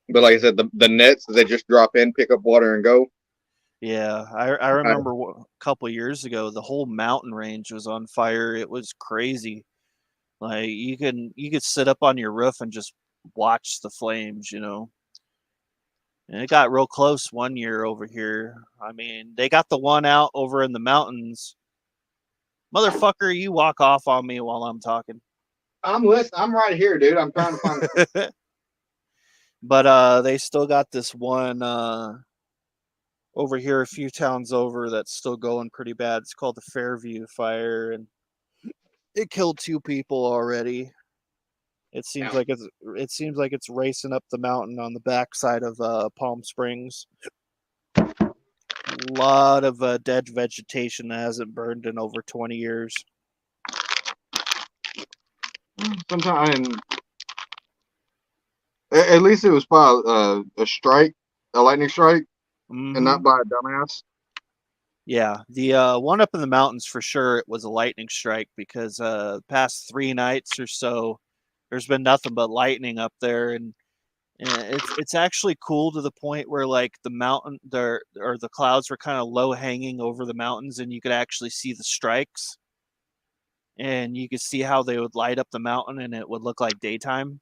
Speaker 1: But like I said, the nets they just drop in, pick up water, and go.
Speaker 2: Yeah, I remember a couple years ago the whole mountain range was on fire. It was crazy. Like you could sit up on your roof and just watch the flames. And it got real close one year over here. I mean, they got the one out over in the mountains. Motherfucker, you walk off on me while I'm talking.
Speaker 1: I'm listening. I'm right here, dude. I'm trying to find.
Speaker 2: But they still got this one over here a few towns over that's still going pretty bad. It's called the Fairview Fire, and it killed 2 people already. It seems
Speaker 1: Damn.
Speaker 2: like it's racing up the mountain on the backside of Palm Springs. A lot of dead vegetation that hasn't burned in over 20 years.
Speaker 1: Sometimes, at least it was by a strike, a lightning strike, and not by a dumbass.
Speaker 2: Yeah, the one up in the mountains for sure, it was a lightning strike because past 3 nights or so, there's been nothing but lightning up there, and it's actually cool to the point where like the mountain there or the clouds were kind of low hanging over the mountains, and you could actually see the strikes, and you could see how they would light up the mountain, and it would look like daytime.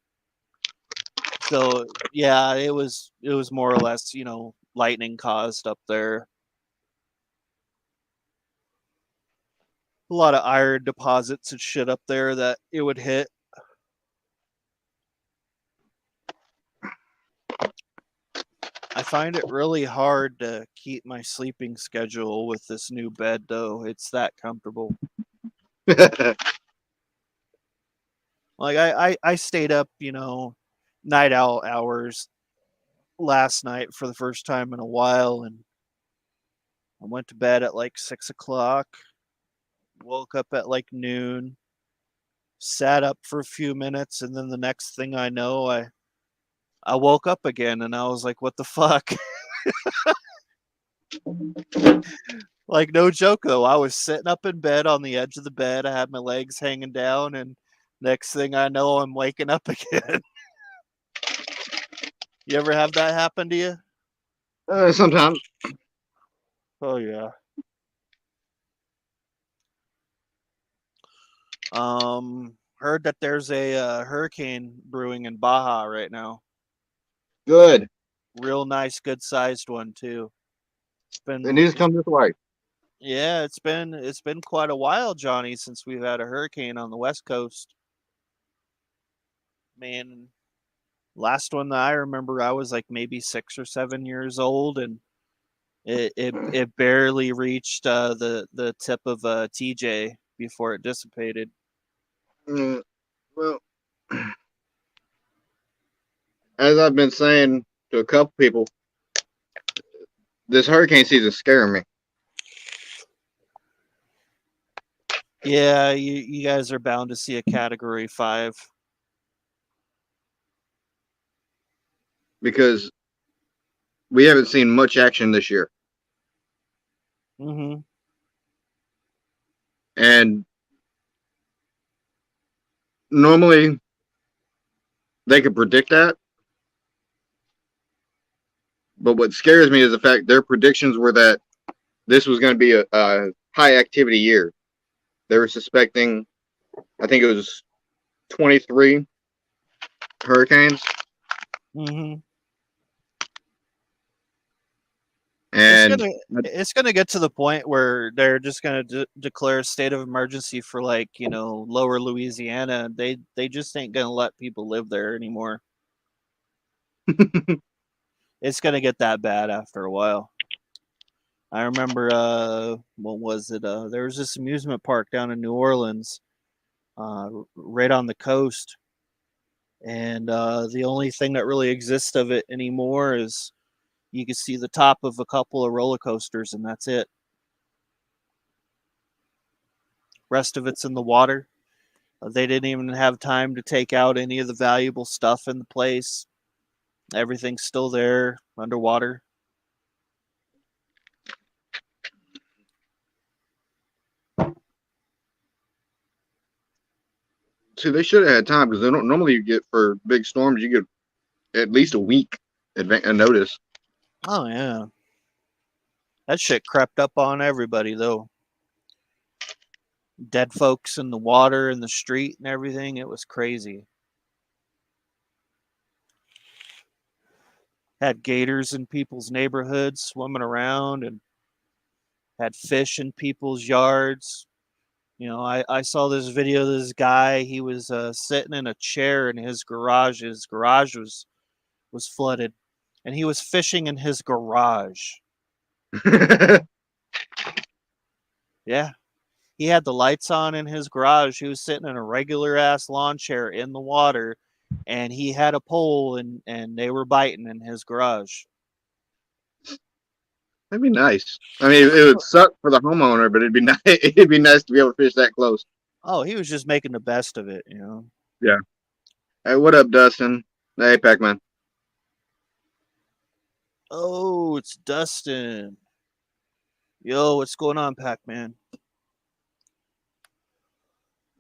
Speaker 2: So yeah, it was more or less, lightning caused up there. A lot of iron deposits and shit up there that it would hit. I find it really hard to keep my sleeping schedule with this new bed, though. It's that comfortable. Like I stayed up, night owl hours last night for the first time in a while, and I went to bed at like 6 o'clock. Woke up at like noon. Sat up for a few minutes, and then the next thing I know, I woke up again, and I was like, "What the fuck?" Like, no joke though. I was sitting up in bed on the edge of the bed. I had my legs hanging down, and next thing I know, I'm waking up again. You ever have that happen to you?
Speaker 1: Sometimes.
Speaker 2: Oh yeah. Heard that there's a hurricane brewing in Baja right now.
Speaker 1: Good.
Speaker 2: Real nice, good sized one too.
Speaker 1: It needs to come this way.
Speaker 2: Yeah, it's been quite a while, Johnny, since we've had a hurricane on the West Coast. Man, last one that I remember, I was like maybe 6 or 7 years old, and it barely reached the tip of TJ before it dissipated.
Speaker 1: Well, as I've been saying to a couple people, this hurricane season's scaring me.
Speaker 2: Yeah, you guys are bound to see a Category 5.
Speaker 1: Because we haven't seen much action this year.
Speaker 2: Mm-hmm.
Speaker 1: And normally they could predict that. But what scares me is the fact their predictions were that this was going to be a high activity year. They were suspecting, I think it was 23 hurricanes.
Speaker 2: Mm-hmm.
Speaker 1: And
Speaker 2: it's gonna get to the point where they're just gonna declare a state of emergency for like lower Louisiana. They just ain't gonna let people live there anymore. It's gonna get that bad after a while. I remember what was it? There was this amusement park down in New Orleans, right on the coast, and the only thing that really exists of it anymore is you can see the top of a couple of roller coasters, and that's it. Rest of it's in the water. They didn't even have time to take out any of the valuable stuff in the place. Everything's still there underwater.
Speaker 1: See, they should have had time because they don't normally you get for big storms. You get at least a week notice.
Speaker 2: Oh yeah, that shit crept up on everybody though. Dead folks in the water, in the street, and everything. It was crazy. Had gators in people's neighborhoods swimming around, and had fish in people's yards. I saw this video of this guy. He was sitting in a chair in his garage. His garage was flooded, and he was fishing in his garage. Yeah. He had the lights on in his garage. He was sitting in a regular ass lawn chair in the water, and he had a pole, and they were biting in his garage.
Speaker 1: That'd be nice. I mean, it would suck for the homeowner, but it'd be nice. It'd be nice to be able to fish that close.
Speaker 2: Oh, he was just making the best of it, you know.
Speaker 1: Yeah. Hey, what up, Dustin? Hey, Pac-Man.
Speaker 2: Oh, it's Dustin. Yo, what's going on, Pac-Man?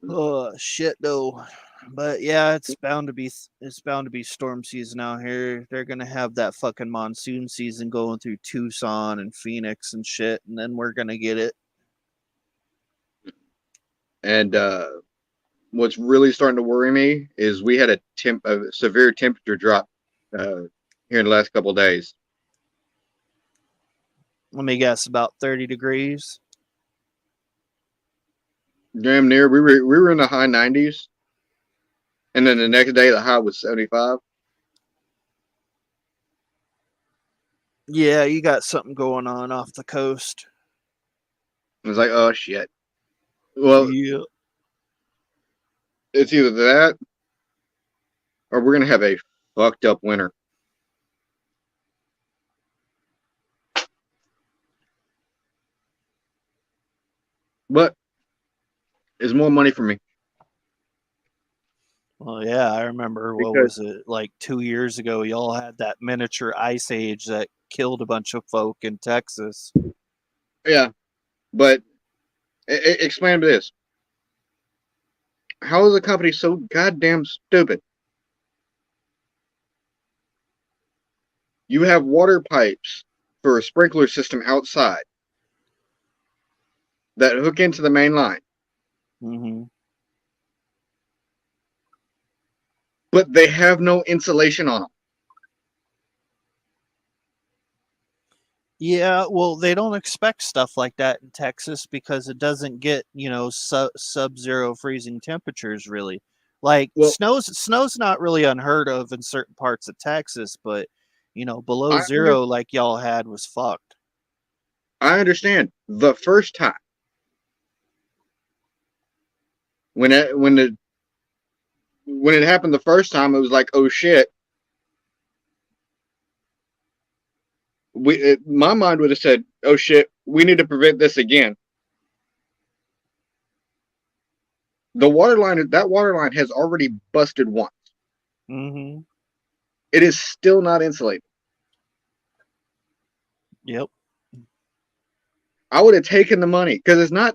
Speaker 2: Oh shit, though. But yeah, it's bound to be storm season out here. They're gonna have that fucking monsoon season going through Tucson and Phoenix and shit, and then we're gonna get it.
Speaker 1: And what's really starting to worry me is we had a severe temperature drop here in the last couple of days.
Speaker 2: Let me guess, about 30 degrees.
Speaker 1: Damn near. We were in the high 90s, and then the next day the high was 75.
Speaker 2: Yeah, you got something going on off the coast.
Speaker 1: It was like, oh shit. Well,
Speaker 2: Yeah.
Speaker 1: it's either that or we're gonna have a fucked up winter. But it's more money for me.
Speaker 2: Well, yeah, I remember, what
Speaker 1: Because
Speaker 2: was it, like 2 years ago, y'all had that miniature ice age that killed a bunch of folk in Texas.
Speaker 1: yeah, but explain this. How is a company so goddamn stupid? You have water pipes for a sprinkler system outside that hook into the main line,
Speaker 2: Mm-hmm.
Speaker 1: but they have no insulation on them.
Speaker 2: Yeah, well, they don't expect stuff like that in Texas because it doesn't get, sub-zero freezing temperatures really. Like
Speaker 1: Well,
Speaker 2: snow's not really unheard of in certain parts of Texas, but below
Speaker 1: I under,
Speaker 2: zero like y'all had was fucked.
Speaker 1: I understand the first time when it happened the first time, it was like, oh shit. My mind would have said, oh shit, we need to prevent this again. That water line has already busted once.
Speaker 2: Mm-hmm.
Speaker 1: It is still not insulated.
Speaker 2: Yep.
Speaker 1: I would have taken the money because it's not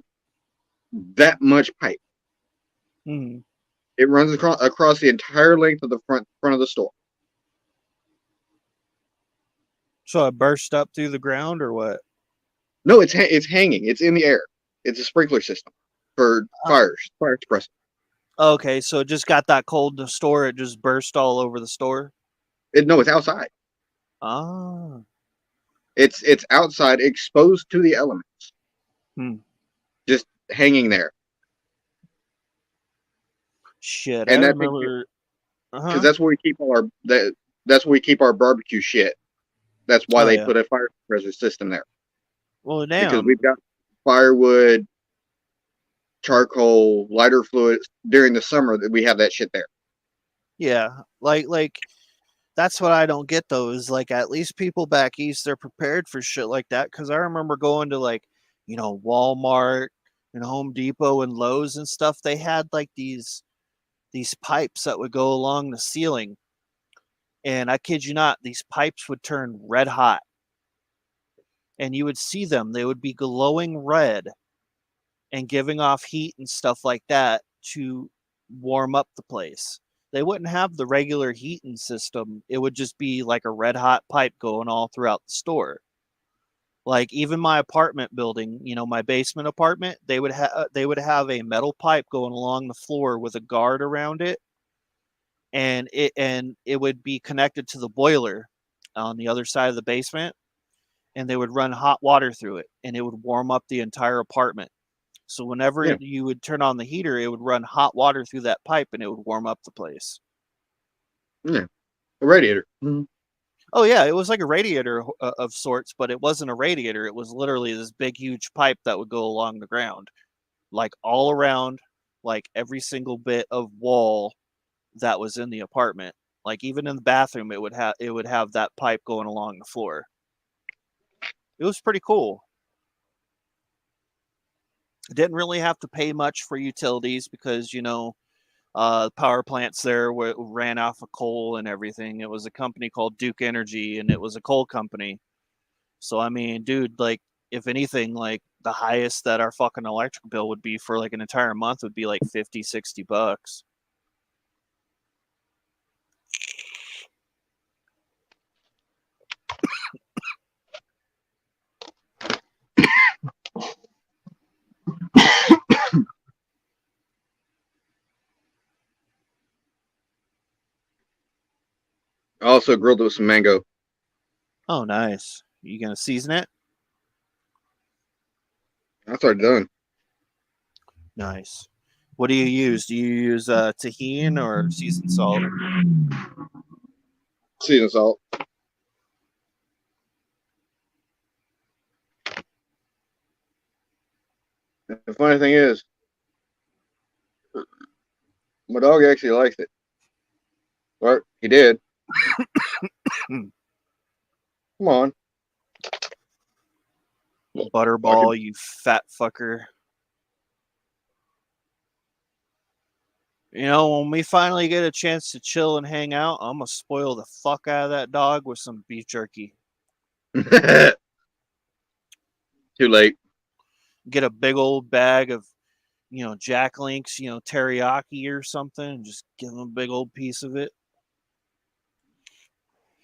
Speaker 1: that much pipe.
Speaker 2: Mm-hmm.
Speaker 1: It runs across the entire length of the front of the store.
Speaker 2: So it burst up through the ground or what?
Speaker 1: No, it's hanging. It's in the air. It's a sprinkler system for fire suppression.
Speaker 2: Okay, so it just got that cold in the store. It just burst all over the store.
Speaker 1: No, it's outside.
Speaker 2: Ah.
Speaker 1: It's outside, exposed to the elements, just hanging there.
Speaker 2: Shit,
Speaker 1: And
Speaker 2: I
Speaker 1: that's
Speaker 2: remember.
Speaker 1: because that's where we keep that's where we keep our barbecue shit. That's why
Speaker 2: Oh
Speaker 1: they
Speaker 2: yeah.
Speaker 1: put a fire suppressor system there.
Speaker 2: Well,
Speaker 1: Because
Speaker 2: damn.
Speaker 1: we've got firewood, charcoal, lighter fluids during the summer that we have that shit there.
Speaker 2: Yeah, like that's what I don't get though. Is like at least people back east they're prepared for shit like that. Because I remember going to Walmart and Home Depot and Lowe's and stuff. They had like these pipes that would go along the ceiling, and I kid you not, these pipes would turn red hot, and you would see them. They would be glowing red and giving off heat and stuff like that to warm up the place. They wouldn't have the regular heating system. It would just be like a red hot pipe going all throughout the store. Like even my apartment building, my basement apartment, they would have a metal pipe going along the floor with a guard around it, and it would be connected to the boiler on the other side of the basement, and they would run hot water through it, and it would warm up the entire apartment. So whenever you would turn on the heater, it would run hot water through that pipe and it would warm up the place.
Speaker 1: Yeah, a radiator. Mm-hmm.
Speaker 2: Oh yeah, it was like a radiator of sorts, but it wasn't a radiator. It was literally this big, huge pipe that would go along the ground, like all around, like every single bit of wall that was in the apartment. Like even in the bathroom, it would have that pipe going along the floor. It was pretty cool. Didn't really have to pay much for utilities because power plants there ran off of coal and everything. It was a company called Duke Energy, and it was a coal company. So I mean, dude, like if anything, like the highest that our fucking electric bill would be for like an entire month would be like 50, $60.
Speaker 1: I also grilled it with some mango.
Speaker 2: Oh, nice. You gonna season it?
Speaker 1: That's already done.
Speaker 2: Nice. What do you use? Do you use tahini or seasoned salt?
Speaker 1: Seasoned salt. The funny thing is, my dog actually likes it. Or he did. Come on.
Speaker 2: Butterball, you fat fucker. When we finally get a chance to chill and hang out, I'm gonna spoil the fuck out of that dog with some beef jerky.
Speaker 1: Too late.
Speaker 2: Get a big old bag of, Jack Link's, teriyaki or something, and just give him a big old piece of it.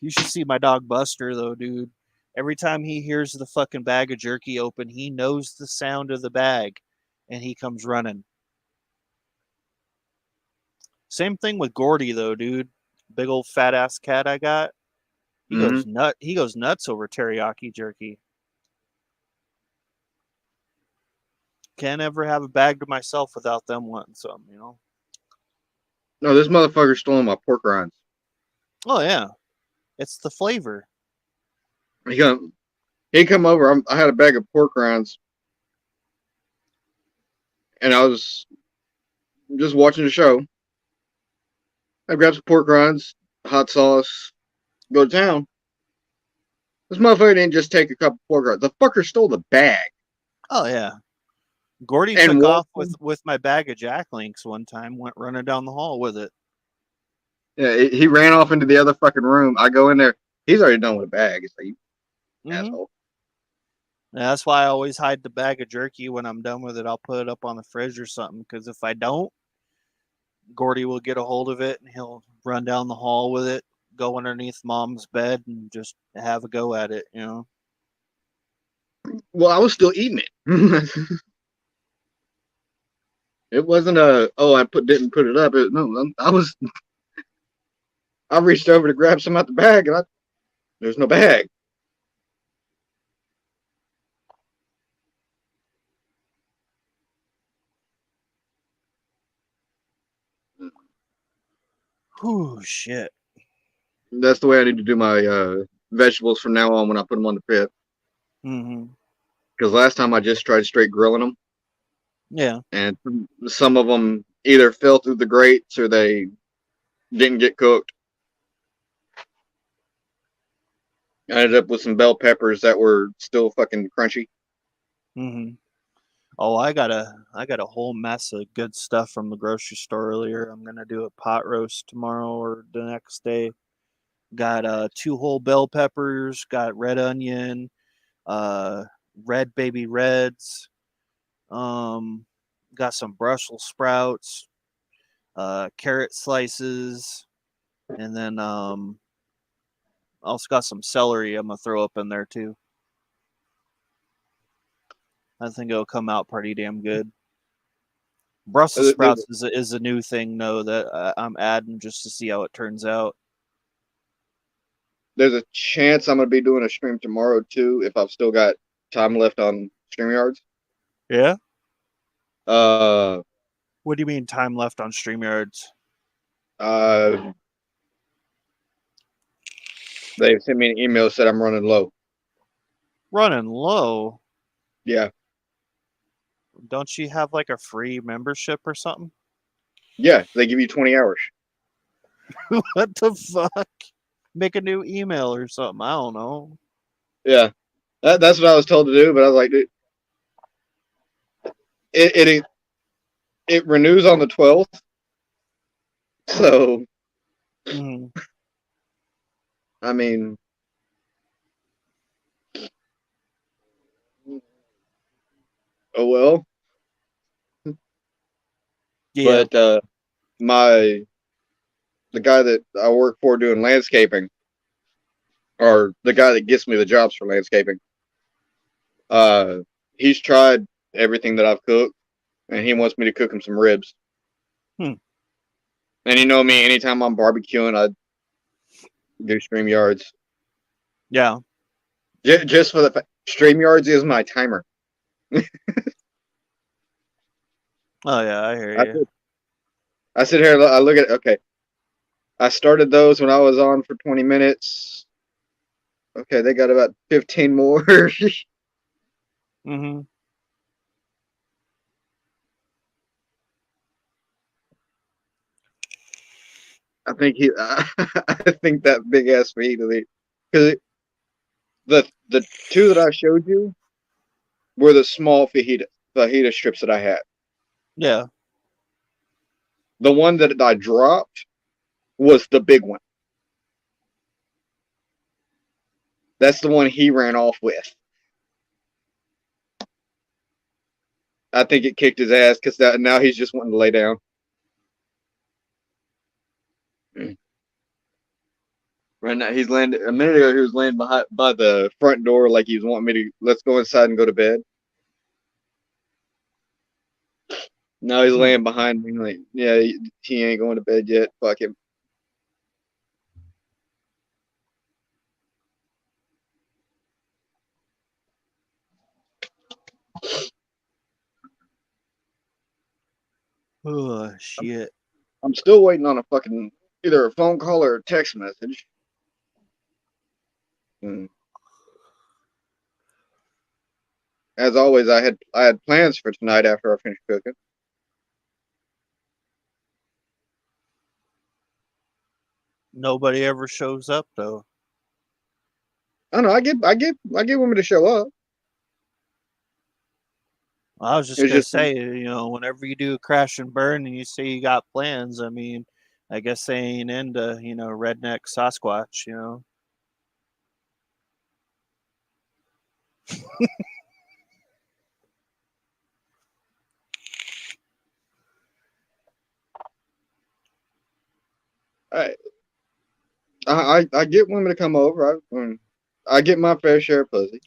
Speaker 2: You should see my dog Buster, though, dude. Every time he hears the fucking bag of jerky open, he knows the sound of the bag, and he comes running. Same thing with Gordy, though, dude. Big old fat ass cat I got. He goes nut. He goes nuts over teriyaki jerky. Can't ever have a bag to myself without them wanting some.
Speaker 1: No, this motherfucker's stolen my pork rinds.
Speaker 2: Oh yeah, it's the flavor.
Speaker 1: He come over. I had a bag of pork rinds, and I was just watching the show. I grabbed some pork rinds, hot sauce, go to town. This motherfucker didn't just take a couple pork rinds. The fucker stole the bag.
Speaker 2: Oh yeah. Gordy
Speaker 1: and
Speaker 2: took off
Speaker 1: walked.
Speaker 2: with my bag of Jack Links one time, went running down the hall with it.
Speaker 1: Yeah, he ran off into the other fucking room. I go in there. He's already done with a bag. It's like, you asshole.
Speaker 2: Yeah, that's why I always hide the bag of jerky. When I'm done with it, I'll put it up on the fridge or something. Because if I don't, Gordy will get a hold of it and he'll run down the hall with it, go underneath mom's bed, and just have a go at it.
Speaker 1: Well, I was still eating it. It wasn't I didn't put it up. I reached over to grab some out the bag, and there's no bag.
Speaker 2: Whew, shit.
Speaker 1: That's the way I need to do my vegetables from now on when I put them on the pit.
Speaker 2: Mm-hmm.
Speaker 1: Because last time I just tried straight grilling them.
Speaker 2: Yeah.
Speaker 1: And some of them either fell through the grates or they didn't get cooked. I ended up with some bell peppers that were still fucking crunchy.
Speaker 2: Mm-hmm. Oh, I got a whole mess of good stuff from the grocery store earlier. I'm gonna do a pot roast tomorrow or the next day. Got 2 whole bell peppers, got red onion, uh red baby reds, um got some Brussels sprouts, carrot slices, and then also got some celery I'm gonna throw up in there too. I think it'll come out pretty damn good. Brussels sprouts is a new thing though that I'm adding just to see how it turns out.
Speaker 1: There's a chance I'm going to be doing a stream tomorrow too if I've still got time left on StreamYards.
Speaker 2: Yeah?
Speaker 1: What
Speaker 2: do you mean time left on StreamYards?
Speaker 1: They sent me an email said I'm running low.
Speaker 2: Running low.
Speaker 1: Yeah.
Speaker 2: Don't you have like a free membership or something?
Speaker 1: Yeah, they give you 20 hours.
Speaker 2: What the fuck? Make a new email or something. I don't know.
Speaker 1: Yeah. That's what I was told to do, but I was like, dude, it renews on the 12th. So,
Speaker 2: Mm-hmm.
Speaker 1: I mean, oh well.
Speaker 2: Yeah.
Speaker 1: But the guy that I work for doing landscaping, or the guy that gets me the jobs for landscaping, uh, he's tried everything that I've cooked, and he wants me to cook him some ribs.
Speaker 2: Hmm.
Speaker 1: And you know me, anytime I'm barbecuing, I do StreamYards.
Speaker 2: Yeah.
Speaker 1: Just for the fact, StreamYards is my timer.
Speaker 2: Oh yeah, I hear
Speaker 1: I
Speaker 2: you.
Speaker 1: sit, I sit here, I look at, okay, I started those when I was on for 20 minutes. Okay, they got about 15 more.
Speaker 2: Mm-hmm.
Speaker 1: I think that big ass fajita, because the two that I showed you were the small fajita strips that I had.
Speaker 2: Yeah.
Speaker 1: The one that I dropped was the big one. That's the one he ran off with. I think it kicked his ass because now he's just wanting to lay down. Right now he's landed. A minute ago he was laying by the front door like he was wanting me to let's go inside and go to bed. Now he's
Speaker 2: Hmm.
Speaker 1: laying behind me like, yeah, he ain't going to bed yet. Fuck him.
Speaker 2: Oh shit.
Speaker 1: I'm still waiting on a fucking either a phone call or a text message. And as always, I had plans for tonight after I finished cooking.
Speaker 2: Nobody ever shows up though.
Speaker 1: I don't know. I get women to show up.
Speaker 2: I was just
Speaker 1: It's
Speaker 2: gonna
Speaker 1: just
Speaker 2: say, whenever you do a crash and burn and you say you got plans, I mean, I guess they ain't into, redneck Sasquatch.
Speaker 1: I I get women to come over. I get my fair share of pussy.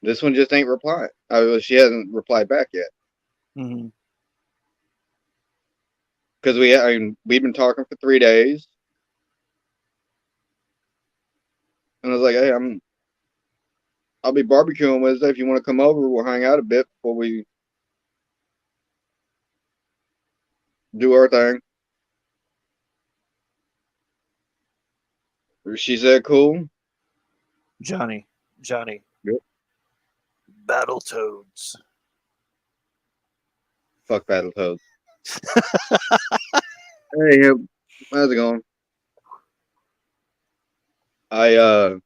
Speaker 1: This one just ain't replying. She hasn't replied back yet
Speaker 2: Mm-hmm.
Speaker 1: because we've been talking for 3 days, and I was like, hey, I'll be barbecuing Wednesday. If you want to come over, we'll hang out a bit before we do our thing. She said, cool.
Speaker 2: Johnny,
Speaker 1: Yep.
Speaker 2: Battletoads.
Speaker 1: Fuck Battletoads. Hey, how's it going? I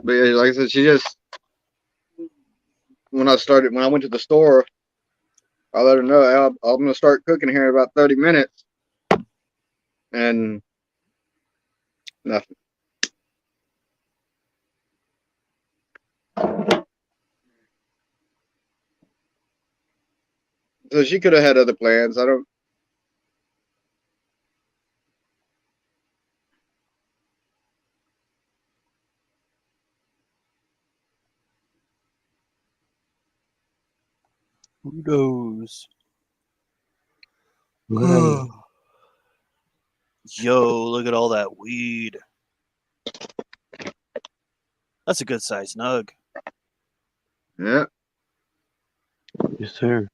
Speaker 1: but yeah, like I said, she just when I went to the store, I let her know I'm gonna start cooking here in about 30 minutes, and nothing. So she could have had other plans. I don't.
Speaker 2: Who knows?
Speaker 1: Right.
Speaker 2: Yo, look at all that weed. That's a good sized nug.
Speaker 1: Yeah.
Speaker 3: Yes, sir.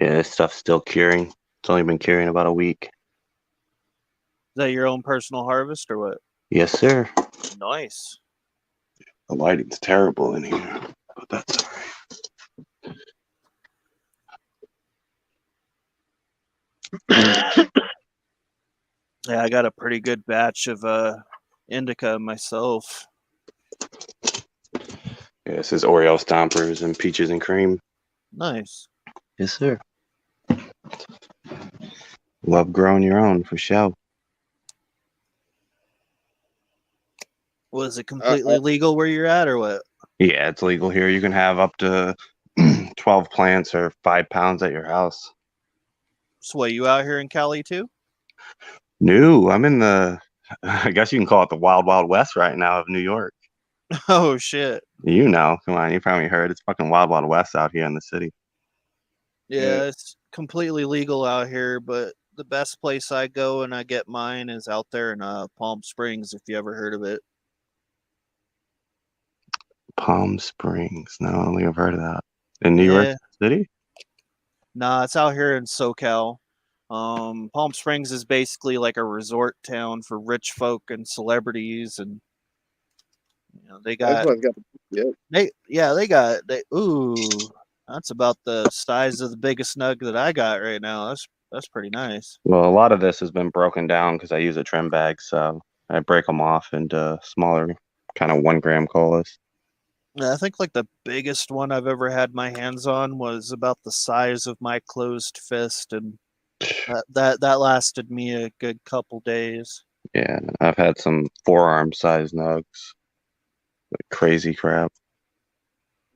Speaker 3: Yeah, this stuff's still curing. It's only been curing about a week.
Speaker 2: Is that your own personal harvest or what?
Speaker 3: Yes, sir.
Speaker 2: Nice.
Speaker 3: The lighting's terrible in here, but that's all right.
Speaker 2: Yeah, I got a pretty good batch of indica myself.
Speaker 3: Yeah, this is Oreo Stompers and Peaches and Cream.
Speaker 2: Nice.
Speaker 3: Yes, sir. Love growing your own, for sure.
Speaker 2: Was it completely legal where you're at or what?
Speaker 3: Yeah, it's legal here. You can have up to 12 plants or 5 pounds at your house.
Speaker 2: So what, you out here in Cali too?
Speaker 3: No, I'm in the, I guess you can call it the Wild Wild West right now of New York.
Speaker 2: Oh, shit.
Speaker 3: You know, come on, you probably heard it's fucking Wild Wild West out here in the city.
Speaker 2: Yeah, it's completely legal out here, but the best place I go and I get mine is out there in Palm Springs, if you ever heard of it.
Speaker 3: Palm Springs. No, I don't think I've heard of that. In New York City?
Speaker 2: Nah, it's out here in SoCal. Palm Springs is basically like a resort town for rich folk and celebrities, and you know, they got that's about the size of the biggest nug that I got right now. That's pretty nice.
Speaker 3: Well, a lot of this has been broken down because I use a trim bag, so I break them off into smaller, kind of 1 gram colas.
Speaker 2: I think like the biggest one I've ever had my hands on was about the size of my closed fist, and that lasted me a good couple days.
Speaker 3: Yeah, I've had some forearm size nugs, like crazy crap.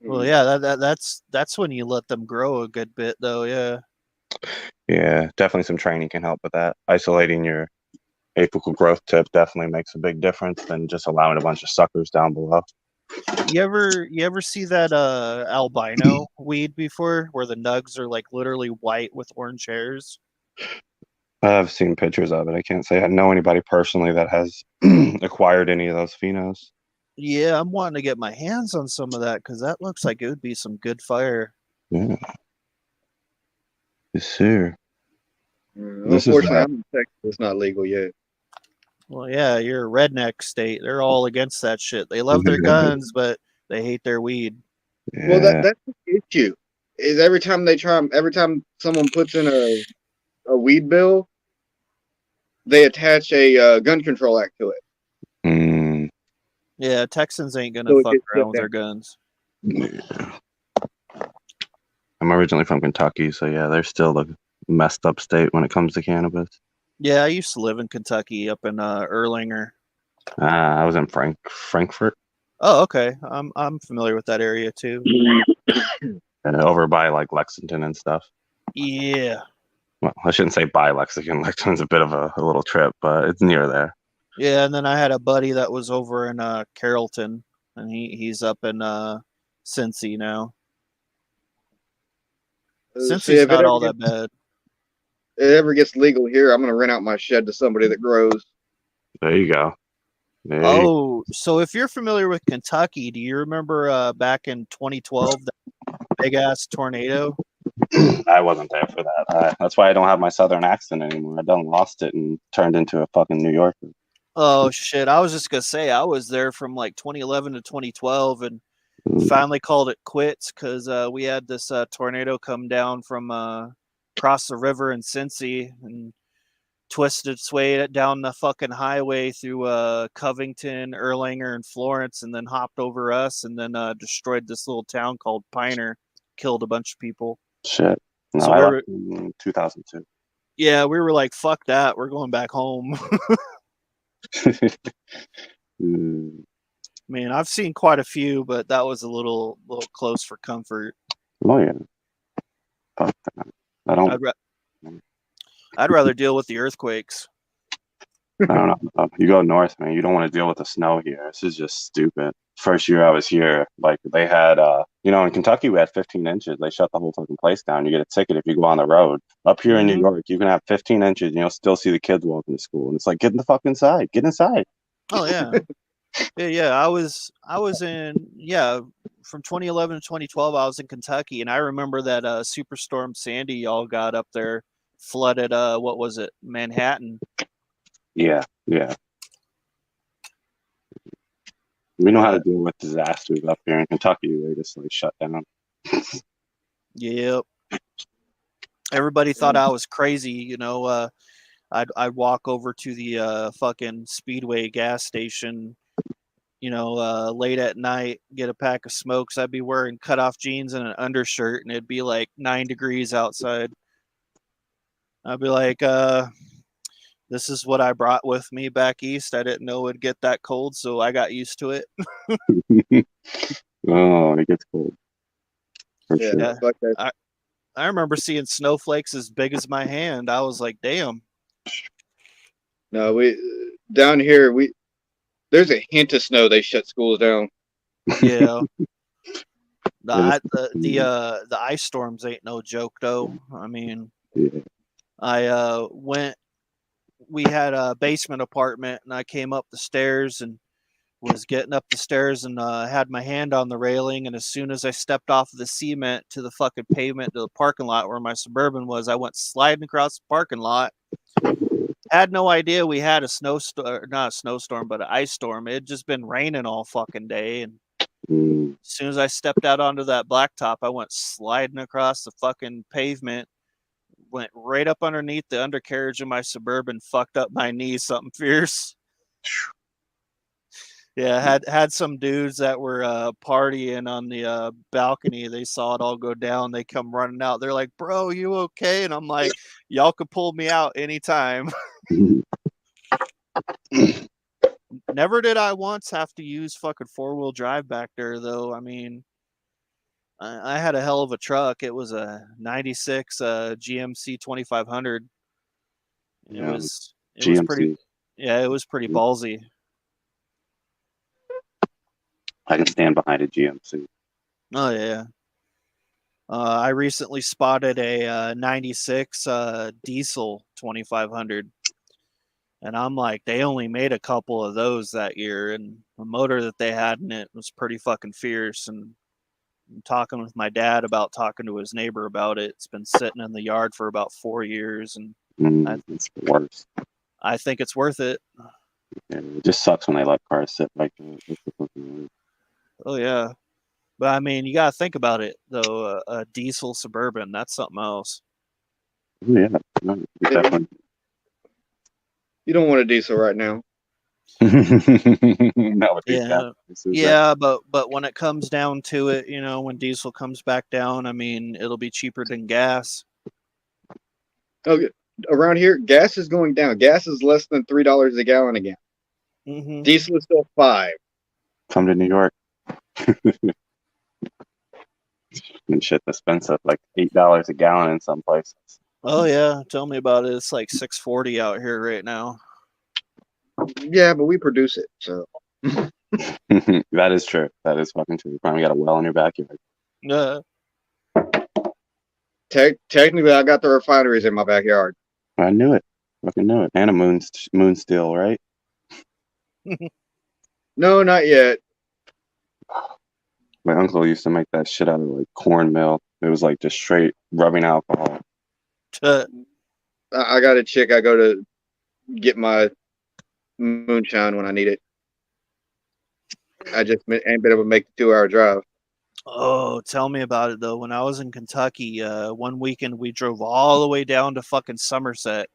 Speaker 2: Well, yeah, that's when you let them grow a good bit, though. Yeah.
Speaker 3: Yeah, definitely some training can help with that. Isolating your apical growth tip definitely makes a big difference than just allowing a bunch of suckers down below.
Speaker 2: You ever see that albino weed before, where the nugs are like literally white with orange hairs?
Speaker 3: I've seen pictures of it. I can't say I know anybody personally that has acquired any of those phenos.
Speaker 2: Yeah, I'm wanting to get my hands on some of that because that looks like it would be some good fire.
Speaker 3: Yeah. Yes, sir.
Speaker 1: Unfortunately, I'm in Texas. It's not legal yet.
Speaker 2: Well, yeah, you're a redneck state. They're all against that shit. They love their guns, but they hate their weed.
Speaker 1: Yeah. Well, that's the issue. Is every time someone puts in a weed bill, they attach a gun control act to it.
Speaker 3: Mm.
Speaker 2: Yeah, Texans ain't gonna fuck around with their guns.
Speaker 3: Yeah. I'm originally from Kentucky, so yeah, they're still the messed up state when it comes to cannabis.
Speaker 2: Yeah, I used to live in Kentucky, up in Erlanger.
Speaker 3: I was in Frankfort.
Speaker 2: Oh, okay. I'm familiar with that area too.
Speaker 3: And over by like Lexington and stuff.
Speaker 2: Yeah.
Speaker 3: Well, I shouldn't say by Lexington. Lexington's a bit of a little trip, but it's near there.
Speaker 2: Yeah, and then I had a buddy that was over in Carrollton, and he's up in Cincy now. Cincy's not all that bad.
Speaker 1: If it ever gets legal here, I'm gonna rent out my shed to somebody that grows.
Speaker 3: There you go.
Speaker 2: So if you're familiar with Kentucky, do you remember back in 2012 that big ass tornado?
Speaker 3: I wasn't there for that. That's why I don't have my southern accent anymore. I done lost it and turned into a fucking New Yorker.
Speaker 2: Oh shit! I was just gonna say I was there from like 2011 to 2012, and finally called it quits because we had this tornado come down from across the river in Cincy and twisted its way down the fucking highway through Covington, Erlanger, and Florence, and then hopped over us, and then destroyed this little town called Piner, killed a bunch of people.
Speaker 3: Shit. No, so I left in 2002.
Speaker 2: Yeah, we were like, fuck that. We're going back home. Man, I've seen quite a few, but that was a little close for comfort.
Speaker 3: Oh, yeah. Fuck that.
Speaker 2: I'd rather deal with the earthquakes.
Speaker 3: I don't know. You go north, man. You don't want to deal with the snow here. This is just stupid. First year I was here, like they had, in Kentucky we had 15 inches. They shut the whole fucking place down. You get a ticket if you go on the road. Up here in New York, you can have 15 inches and you'll still see the kids walking to school. And it's like, get in the fuck inside. Get inside.
Speaker 2: Oh yeah. Yeah. I was in, from 2011 to 2012, I was in Kentucky, and I remember that Superstorm Sandy y'all got up there, flooded. What was it, Manhattan?
Speaker 3: Yeah. We know how to deal with disasters up here in Kentucky. They just like shut down.
Speaker 2: Yep. Everybody thought I was crazy, you know. I'd walk over to the fucking Speedway gas station, you know, late at night, get a pack of smokes. I'd be wearing cutoff jeans and an undershirt, and it'd be like 9 degrees outside. I'd be like, this is what I brought with me back east. I didn't know it'd get that cold, so I got used to it.
Speaker 3: Oh, it gets cold. For
Speaker 1: Yeah,
Speaker 3: sure.
Speaker 1: fuck that.
Speaker 2: I remember seeing snowflakes as big as my hand. I was like, damn.
Speaker 1: No, we down here there's a hint of snow. They shut schools down.
Speaker 2: Yeah.
Speaker 3: Yeah,
Speaker 2: The ice storms ain't no joke though. I mean,
Speaker 3: yeah.
Speaker 2: we had a basement apartment, and I came up the stairs and was getting up the stairs and had my hand on the railing, and as soon as I stepped off of the cement to the fucking pavement to the parking lot where my Suburban was, I went sliding across the parking lot. Had no idea we had a snowstorm, not a snowstorm, but an ice storm. It had just been raining all fucking day, and
Speaker 3: Mm.
Speaker 2: as soon as I stepped out onto that blacktop, I went sliding across the fucking pavement, went right up underneath the undercarriage of my Suburban, fucked up my knee, something fierce. Yeah, had some dudes that were partying on the balcony. They saw it all go down. They come running out. They're like, "Bro, you okay?" And I'm like, "Y'all could pull me out anytime." Never did I once have to use fucking 4-wheel drive back there, though. I mean, I had a hell of a truck. It was a '96 GMC 2500. It
Speaker 3: Yeah,
Speaker 2: was
Speaker 3: GMC.
Speaker 2: pretty. Yeah, it was pretty ballsy.
Speaker 3: I can stand behind a GMC.
Speaker 2: Oh yeah. I recently spotted a '96 diesel 2500, and I'm like, they only made a couple of those that year, and the motor that they had in it was pretty fucking fierce. And I'm talking with my dad about talking to his neighbor about it. It's been sitting in the yard for about 4 years, and
Speaker 3: It's worse.
Speaker 2: I think it's worth it.
Speaker 3: Yeah, it just sucks when they let cars sit like that. It's the fucking worst.
Speaker 2: Oh yeah. But I mean, you gotta think about it though. A diesel Suburban, that's something else.
Speaker 3: Oh, yeah, no, definitely.
Speaker 1: You don't want a diesel right now.
Speaker 3: Not with these gas prices,
Speaker 2: Yeah, but when it comes down to it, you know, when diesel comes back down, I mean, it'll be cheaper than gas.
Speaker 1: Okay, around here, gas is going down. Gas is less than $3 a gallon again.
Speaker 2: Mm-hmm.
Speaker 1: Diesel is still $5.
Speaker 3: Come to New York. And shit, expensive, like $8 a gallon in some places.
Speaker 2: Oh yeah, tell me about it. It's like $6.40 out here right now.
Speaker 1: Yeah, but we produce it, so
Speaker 3: That is true. That is fucking true. You probably got a well in your backyard.
Speaker 1: technically, I got the refineries in my backyard.
Speaker 3: I knew it. Fucking knew it. And a moon steel, right?
Speaker 1: No, not yet.
Speaker 3: My uncle used to make that shit out of like cornmeal. It was like just straight rubbing alcohol.
Speaker 1: I got a chick I go to get my moonshine when I need it. I just ain't been able to make the 2-hour drive.
Speaker 2: Oh, tell me about it though. When I was in Kentucky, one weekend we drove all the way down to fucking Somerset.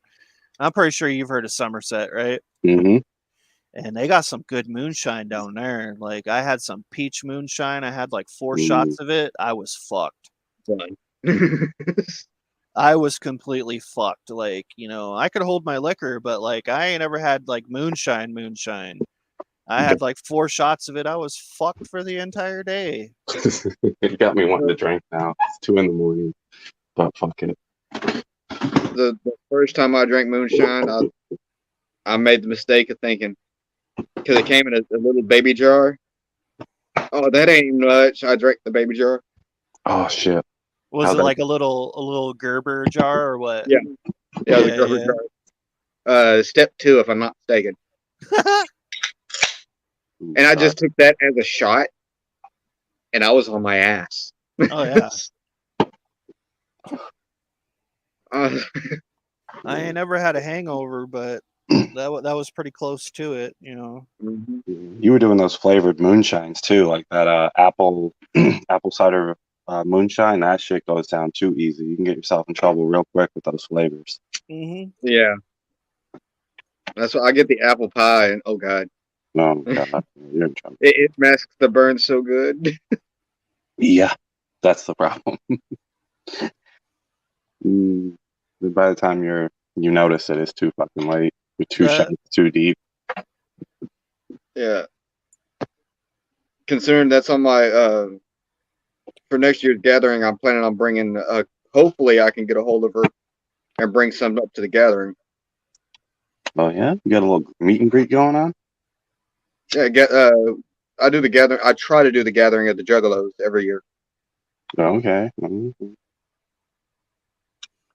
Speaker 2: I'm pretty sure you've heard of Somerset, right?
Speaker 3: Mm-hmm.
Speaker 2: And they got some good moonshine down there. Like I had some peach moonshine. I had like 4
Speaker 3: Ooh.
Speaker 2: shots of it. I was fucked.
Speaker 1: Fun.
Speaker 2: I was completely fucked. Like, you know, I could hold my liquor, but like I ain't ever had like moonshine. I had like 4 shots of it. I was fucked for the entire day.
Speaker 3: It got me wanting to drink now. It's 2 a.m, but fuck it.
Speaker 1: The first time I drank moonshine, I made the mistake of thinking, because it came in a little baby jar. Oh, that ain't much. I drank the baby jar.
Speaker 3: Oh shit.
Speaker 2: Was it like a little Gerber jar or what?
Speaker 1: Yeah. Yeah, the Gerber jar. Step 2, if I'm not mistaken. And I just took that as a shot. and I was on my ass.
Speaker 2: Oh yeah.
Speaker 1: Uh,
Speaker 2: I ain't never had a hangover, but that was pretty close to it, you know.
Speaker 1: mhm.
Speaker 3: You were doing those flavored moonshines too, like that apple apple cider moonshine. That shit goes down too easy. You can get yourself in trouble real quick with those flavors.
Speaker 2: Mm-hmm.
Speaker 1: Yeah, that's why I get the apple pie, and oh god,
Speaker 3: Oh God, you're in trouble.
Speaker 1: it masks the burn so good.
Speaker 3: Yeah, that's the problem. Mm, by the time you notice it, it's too fucking late. You're too
Speaker 2: That
Speaker 3: shots too deep.
Speaker 1: Yeah, considering that's on my for next year's gathering, I'm planning on bringing. Hopefully, I can get a hold of her and bring some up to the gathering.
Speaker 3: Oh yeah, you got a little meet and greet going on.
Speaker 1: Yeah, I do the gathering. I try to do the gathering at the Juggalos every year,
Speaker 3: Oh, okay. Mhm.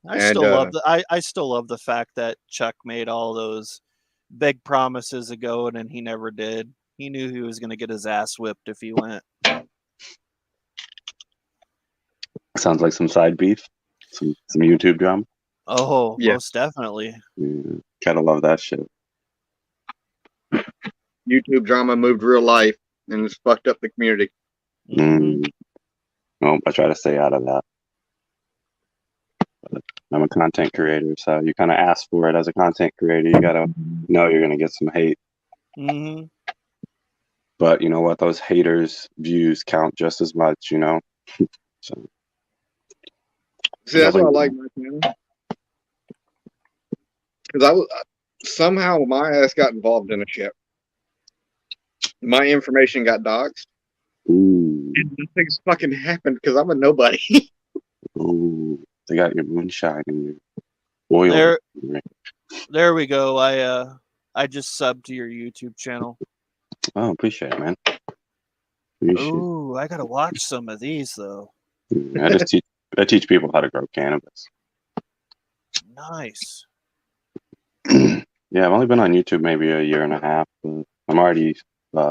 Speaker 2: I
Speaker 1: and
Speaker 2: still love I still love the fact that Chuck made all those big promises ago and then he never did. He knew he was going to get his ass whipped if he went.
Speaker 3: Sounds like some side beef, some YouTube drama.
Speaker 2: Oh,
Speaker 1: Yeah.
Speaker 2: most definitely.
Speaker 3: Yeah, gotta love that shit.
Speaker 1: YouTube drama moved real life and it's fucked up the community.
Speaker 2: Mhm.
Speaker 3: No, I try to stay out of that. But I'm a content creator, so you kind of ask for it as a content creator. You gotta know you're gonna get some hate.
Speaker 2: Mhm.
Speaker 3: But you know what? Those haters' views count just as much, you know? So
Speaker 1: See, that's why I
Speaker 3: nobody-
Speaker 1: like my channel because I was somehow my ass got involved in a shit. My information got doxxed.
Speaker 3: Ooh,
Speaker 1: And nothing's fucking happened because I'm a nobody.
Speaker 3: ooh, they got your moonshine and your oil.
Speaker 2: There there we go. I just subbed to your YouTube channel.
Speaker 3: Oh, appreciate it, man. Appreciate it.
Speaker 2: Ooh, I got to watch some of these though.
Speaker 3: I teach people how to grow cannabis.
Speaker 2: Nice.
Speaker 3: Yeah, I've only been on YouTube maybe a year and a half, but I'm already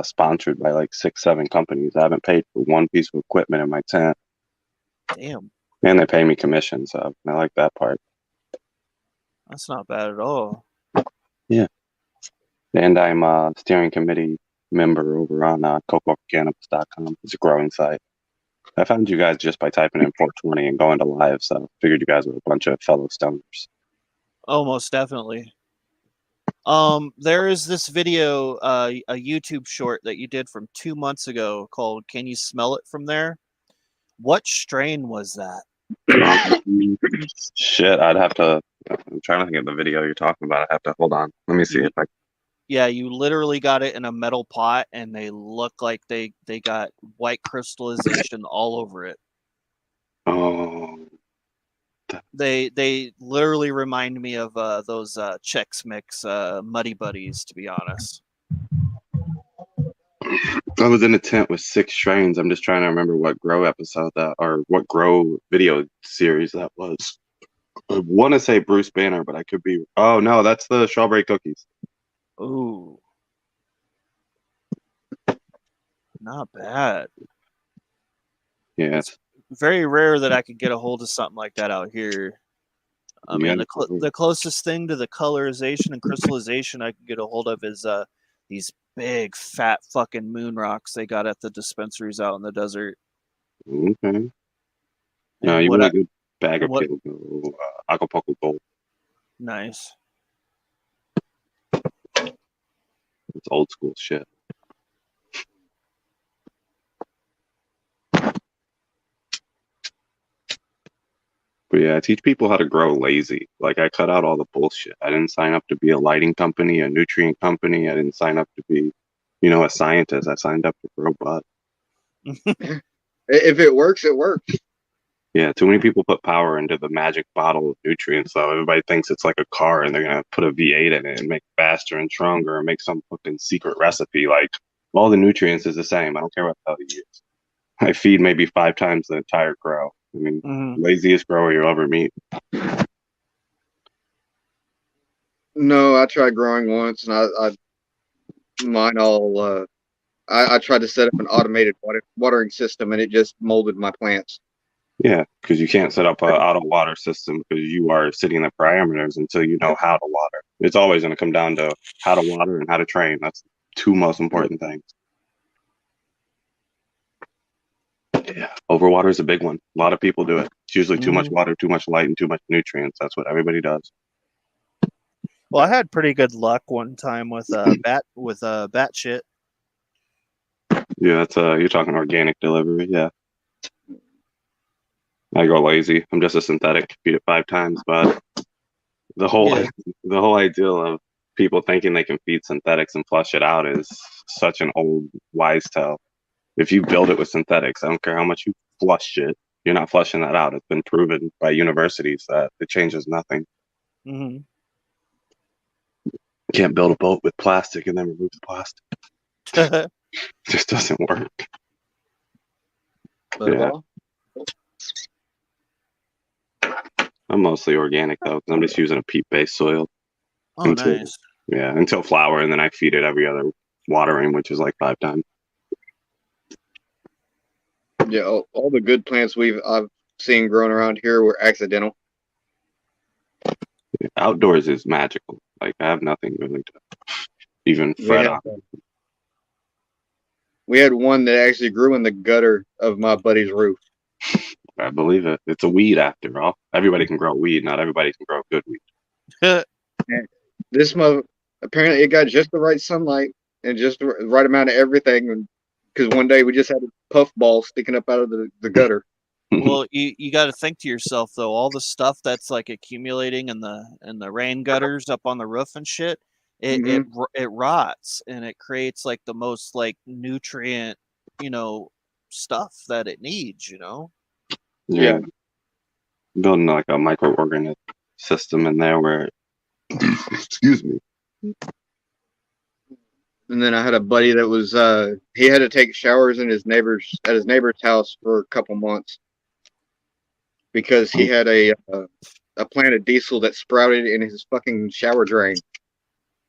Speaker 3: sponsored by like 6, 7 companies. I haven't paid for one piece of equipment in my tent,
Speaker 2: Damn.
Speaker 3: and they pay me commission, so I like that part.
Speaker 2: That's not bad at all.
Speaker 3: And I'm a steering committee member over on cocoorganics.com. It's a growing site. I found you guys just by typing in 420 and going to live, so figured you guys were a bunch of fellow stoners.
Speaker 2: Oh, most definitely. There is this video, a YouTube short that you did from 2 months ago called "Can You Smell It From There?" What strain was that?
Speaker 3: Shit, I'd have to. I'm trying to think of the video you're talking about. I have to hold on. Let me see if I.
Speaker 2: Yeah, you literally got it in a metal pot, and they look like they got white crystallization all over it.
Speaker 3: Oh,
Speaker 2: They literally remind me of those Chex Mix Muddy Buddies, to be honest.
Speaker 3: I was in a tent with 6 strains. I'm just trying to remember what grow episode that or what grow video series that was. I want to say Bruce Banner, but I could be. Oh no, that's the strawberry cookies.
Speaker 2: Ooh, not bad.
Speaker 3: Yeah,
Speaker 2: It's very rare that I could get a hold of something like that out here. I mean, the closest thing to the colorization and crystallization I could get a hold of is these big fat fucking moon rocks they got at the dispensaries out in the desert.
Speaker 3: Okay. No,
Speaker 2: And
Speaker 3: you
Speaker 2: what
Speaker 3: want
Speaker 2: I,
Speaker 3: a good bag of
Speaker 2: what
Speaker 3: Acapulco Gold.
Speaker 2: nice.
Speaker 3: It's old school shit. But yeah, I teach people how to grow lazy. Like I cut out all the bullshit. I didn't sign up to be a lighting company, a nutrient company. I didn't sign up to be, a scientist. I signed up to grow bud.
Speaker 1: If it works, it works.
Speaker 3: Yeah, too many people put power into the magic bottle of nutrients. So everybody thinks it's like a car and they're gonna put a V8 in it and make it faster and stronger and make some fucking secret recipe. Like all the nutrients is the same. I don't care what the hell you use. I feed maybe 5 times the entire grow. I mean,
Speaker 2: Mhm.
Speaker 3: laziest grower you'll ever meet.
Speaker 1: No, I tried growing once, and I mine all. I tried to set up an automated watering system, and it just molded my plants.
Speaker 3: Yeah, because you can't set up an auto water system because you are setting the parameters until you know how to water. It's always going to come down to how to water and how to train. That's two most important things. Yeah, overwater is a big one. A lot of people do it. It's usually too much water, too much light, and too much nutrients. That's what everybody does.
Speaker 2: Well, I had pretty good luck one time with bat shit.
Speaker 3: Yeah, that's you're talking organic delivery. Yeah, I go lazy. I'm just a synthetic. Feed it 5 times, but the whole
Speaker 2: Yeah.
Speaker 3: the whole ideal of people thinking they can feed synthetics and flush it out is such an old wise tale. If you build it with synthetics, I don't care how much you flush it, you're not flushing that out. It's been proven by universities that it changes nothing.
Speaker 2: Mm-hmm.
Speaker 3: You can't build a boat with plastic and then remove the plastic. It just doesn't work. Yeah. I'm mostly organic though, because I'm just using a peat-based soil.
Speaker 2: Oh, nice.
Speaker 3: Yeah, until flower, and then I feed it every other watering, which is like 5 times.
Speaker 1: Yeah, all the good plants I've seen growing around here were accidental.
Speaker 3: Outdoors is magical. Like I have nothing really to even fret on.
Speaker 1: We had one that actually grew in the gutter of my buddy's roof.
Speaker 3: I believe it. It's a weed after all. Everybody can grow weed. Not everybody can grow good weed.
Speaker 1: This mother, apparently it got just the right sunlight and just the right amount of everything. Because one day we just had a puffball sticking up out of the gutter.
Speaker 2: Well, you got to think to yourself though, all the stuff that's like accumulating in the rain gutters up on the roof and shit, it rots and it creates like the most like nutrient, stuff that it needs,
Speaker 3: Yeah. Building like a microorganism system in there where excuse me.
Speaker 1: And then I had a buddy that was he had to take showers at his neighbor's house for a couple months because he had a plant of diesel that sprouted in his fucking shower drain.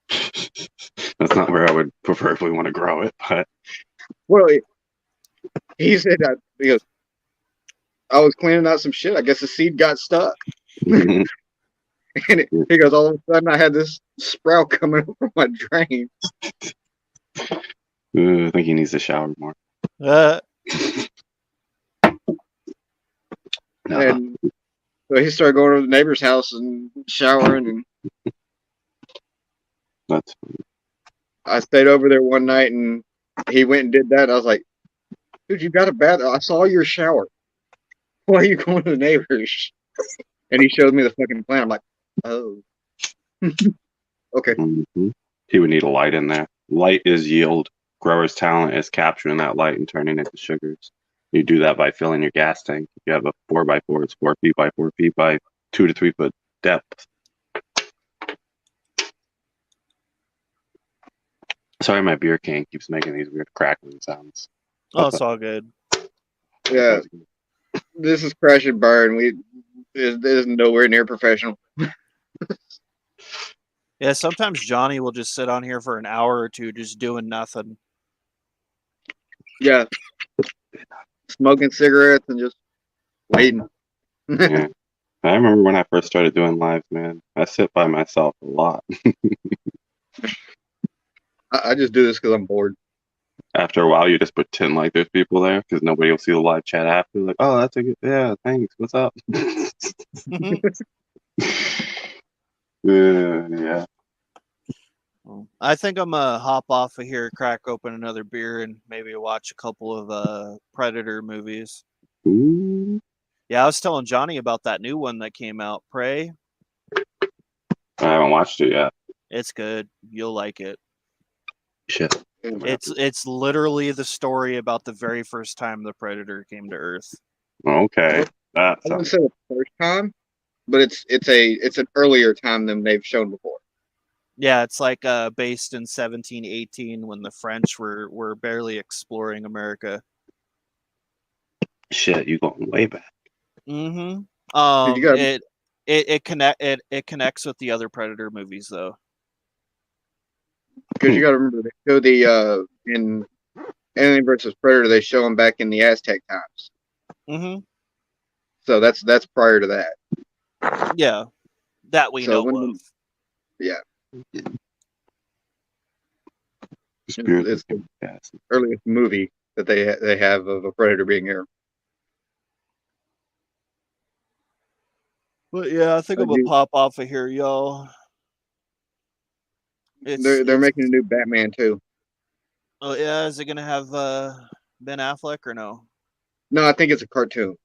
Speaker 3: That's not where I would preferably want to grow it, but
Speaker 1: well, he said that he goes, I was cleaning out some shit. I guess the seed got stuck. And he goes, all of a sudden I had this sprout coming up from my drain.
Speaker 3: I think he needs to shower more.
Speaker 1: And so he started going to the neighbor's house and showering. And
Speaker 3: that's
Speaker 1: I stayed over there one night and he went and did that. I was like, dude, you got a bath. I saw your shower. Why are you going to the neighbors? And he showed me the fucking plant. I'm like, oh. Okay.
Speaker 3: Mm-hmm. He would need a light in there. Light is yield. Grower's talent is capturing that light and turning it into sugars. You do that by filling your gas tank. If you have a 4x4, it's 4 feet by 4 feet by 2 to 3 foot depth. Sorry, my beer can keeps making these weird crackling sounds.
Speaker 2: Oh, it's all good.
Speaker 1: Yeah. This is crash and burn. This is nowhere near professional.
Speaker 2: Yeah, sometimes Johnny will just sit on here for an hour or two just doing nothing.
Speaker 1: Yeah. Smoking cigarettes and just waiting.
Speaker 3: Yeah. I remember when I first started doing lives, man. I sit by myself a lot.
Speaker 1: I just do this because I'm bored.
Speaker 3: After a while, you just pretend like there's people there because nobody will see the live chat after. Like, oh, that's a good, yeah, thanks. What's up? Yeah.
Speaker 2: I think I'm gonna hop off of here, crack open another beer, and maybe watch a couple of Predator movies.
Speaker 3: Ooh.
Speaker 2: Yeah, I was telling Johnny about that new one that came out, Prey.
Speaker 3: I haven't watched it yet.
Speaker 2: It's good. You'll like it.
Speaker 3: Shit.
Speaker 2: It's literally the story about the very first time the Predator came to Earth.
Speaker 3: Okay.
Speaker 1: I wouldn't say the first time, but it's an earlier time than they've shown before.
Speaker 2: Yeah, it's like based in 1718 when the French were barely exploring America.
Speaker 3: Shit, you going way back.
Speaker 2: Mm-hmm. It connects with the other Predator movies though.
Speaker 1: Because you got to remember they show in Alien versus Predator, they show him back in the Aztec times.
Speaker 2: Mm-hmm.
Speaker 1: So that's prior to that.
Speaker 2: Yeah, that we know of.
Speaker 1: Yeah.
Speaker 3: Spiritual.
Speaker 1: It's the
Speaker 3: Yes.
Speaker 1: earliest movie that they have of a Predator being here.
Speaker 2: But yeah, I think I'm gonna pop off of here, y'all.
Speaker 1: They're making a new Batman too.
Speaker 2: Oh yeah, is it gonna have Ben Affleck or no?
Speaker 1: No, I think it's a cartoon.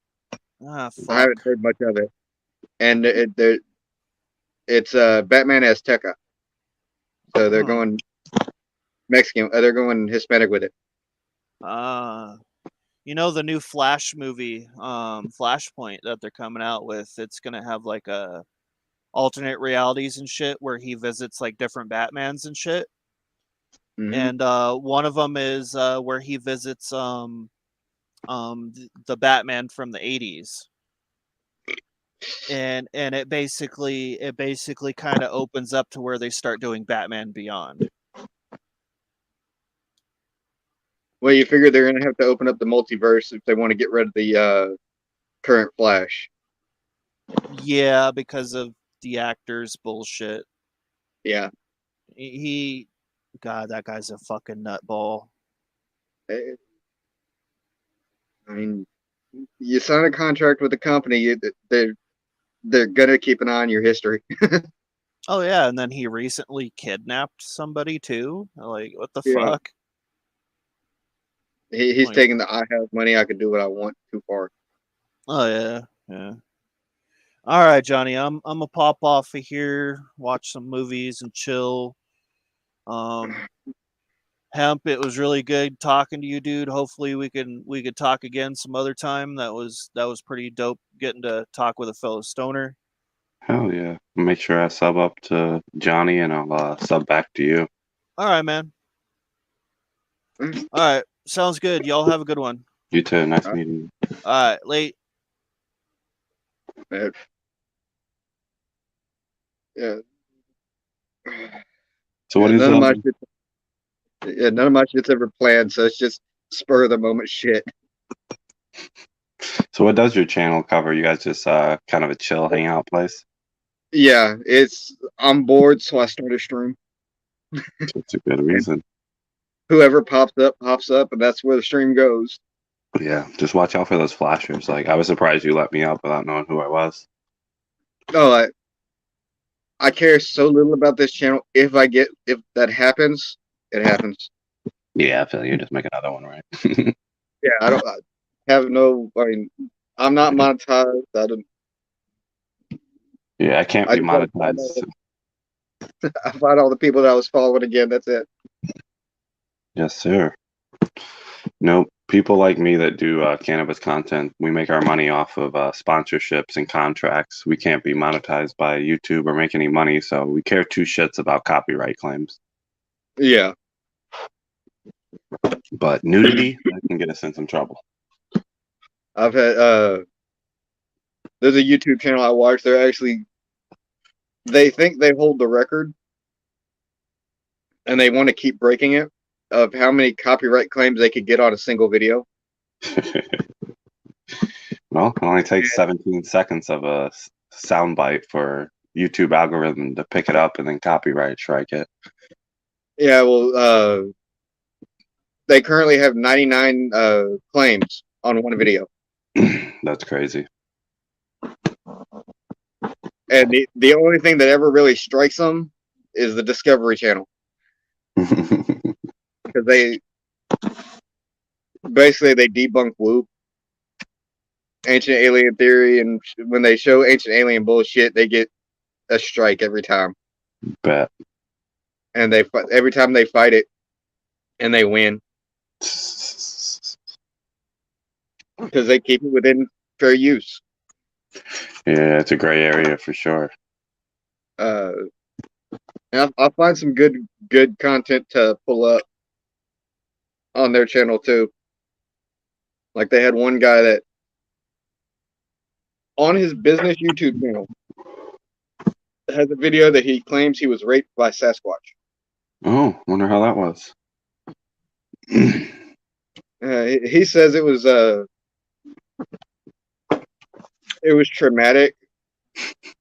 Speaker 2: Ah, fuck.
Speaker 1: I haven't heard much of it, and it's Batman Azteca. So they're going Mexican. They're going Hispanic with it.
Speaker 2: You know the new Flash movie, Flashpoint that they're coming out with. It's gonna have like a alternate realities and shit where he visits like different Batmans and shit.
Speaker 1: Mm-hmm.
Speaker 2: And one of them is where he visits the Batman from the 80s. And it basically kind of opens up to where they start doing Batman Beyond.
Speaker 1: Well, you figure they're going to have to open up the multiverse if they want to get rid of the current Flash.
Speaker 2: Yeah, because of the actor's bullshit.
Speaker 1: Yeah.
Speaker 2: God, that guy's a fucking nutball.
Speaker 1: I mean, you sign a contract with the company, they're going to keep an eye on your history.
Speaker 2: Oh, yeah, and then he recently kidnapped somebody, too? Like, what the
Speaker 1: Yeah.
Speaker 2: fuck?
Speaker 1: He's taking the I have money, I can do what I want too far.
Speaker 2: Oh, yeah, yeah. All right, Johnny, I'm gonna pop off of here, watch some movies, and chill. Hemp, it was really good talking to you, dude. Hopefully we could talk again some other time. That was pretty dope getting to talk with a fellow stoner.
Speaker 3: Hell yeah. Make sure I sub up to Johnny and I'll sub back to you.
Speaker 2: All right, man. All right. Sounds good. Y'all have a good one.
Speaker 3: You too. Nice meeting you.
Speaker 2: All right. Late.
Speaker 1: Yeah.
Speaker 3: So what is
Speaker 1: none of my shit's ever planned, so it's just spur of the moment shit.
Speaker 3: So what does your channel cover? You guys just kind of a chill hangout place?
Speaker 1: Yeah, I'm bored, so I start a stream.
Speaker 3: It's a good reason.
Speaker 1: Whoever pops up, and that's where the stream goes.
Speaker 3: Yeah, just watch out for those flashers. Like, I was surprised you let me up without knowing who I was.
Speaker 1: No, I care so little about this channel. If that happens, it happens.
Speaker 3: Yeah, I feel you. Just make another one, right?
Speaker 1: Yeah, I have no. I mean, I'm not monetized.
Speaker 3: Yeah, I can't be monetized.
Speaker 1: I find all the people that I was following again. That's it.
Speaker 3: Yes, sir. Nope. People like me that do cannabis content, we make our money off of sponsorships and contracts. We can't be monetized by YouTube or make any money, so we care two shits about copyright claims.
Speaker 1: Yeah.
Speaker 3: But nudity, that can get us in some trouble.
Speaker 1: I've had there's a YouTube channel I watch. They think they hold the record, and they want to keep breaking it of how many copyright claims they could get on a single video.
Speaker 3: Well, it only takes 17 seconds of a soundbite for YouTube algorithm to pick it up and then copyright strike it.
Speaker 1: Yeah, well, they currently have 99 claims on one video.
Speaker 3: That's crazy.
Speaker 1: And the only thing that ever really strikes them is the Discovery Channel. Because they debunk Whoop, Ancient Alien Theory, and when they show Ancient Alien bullshit, they get a strike every time.
Speaker 3: Bet.
Speaker 1: And every time they fight it, and they win. Because they keep it within fair use.
Speaker 3: Yeah, it's a gray area for sure.
Speaker 1: And I'll find some good content to pull up on their channel too. Like they had one guy that on his business YouTube channel has a video that he claims he was raped by Sasquatch.
Speaker 3: Oh, wonder how that was.
Speaker 1: He says it was traumatic,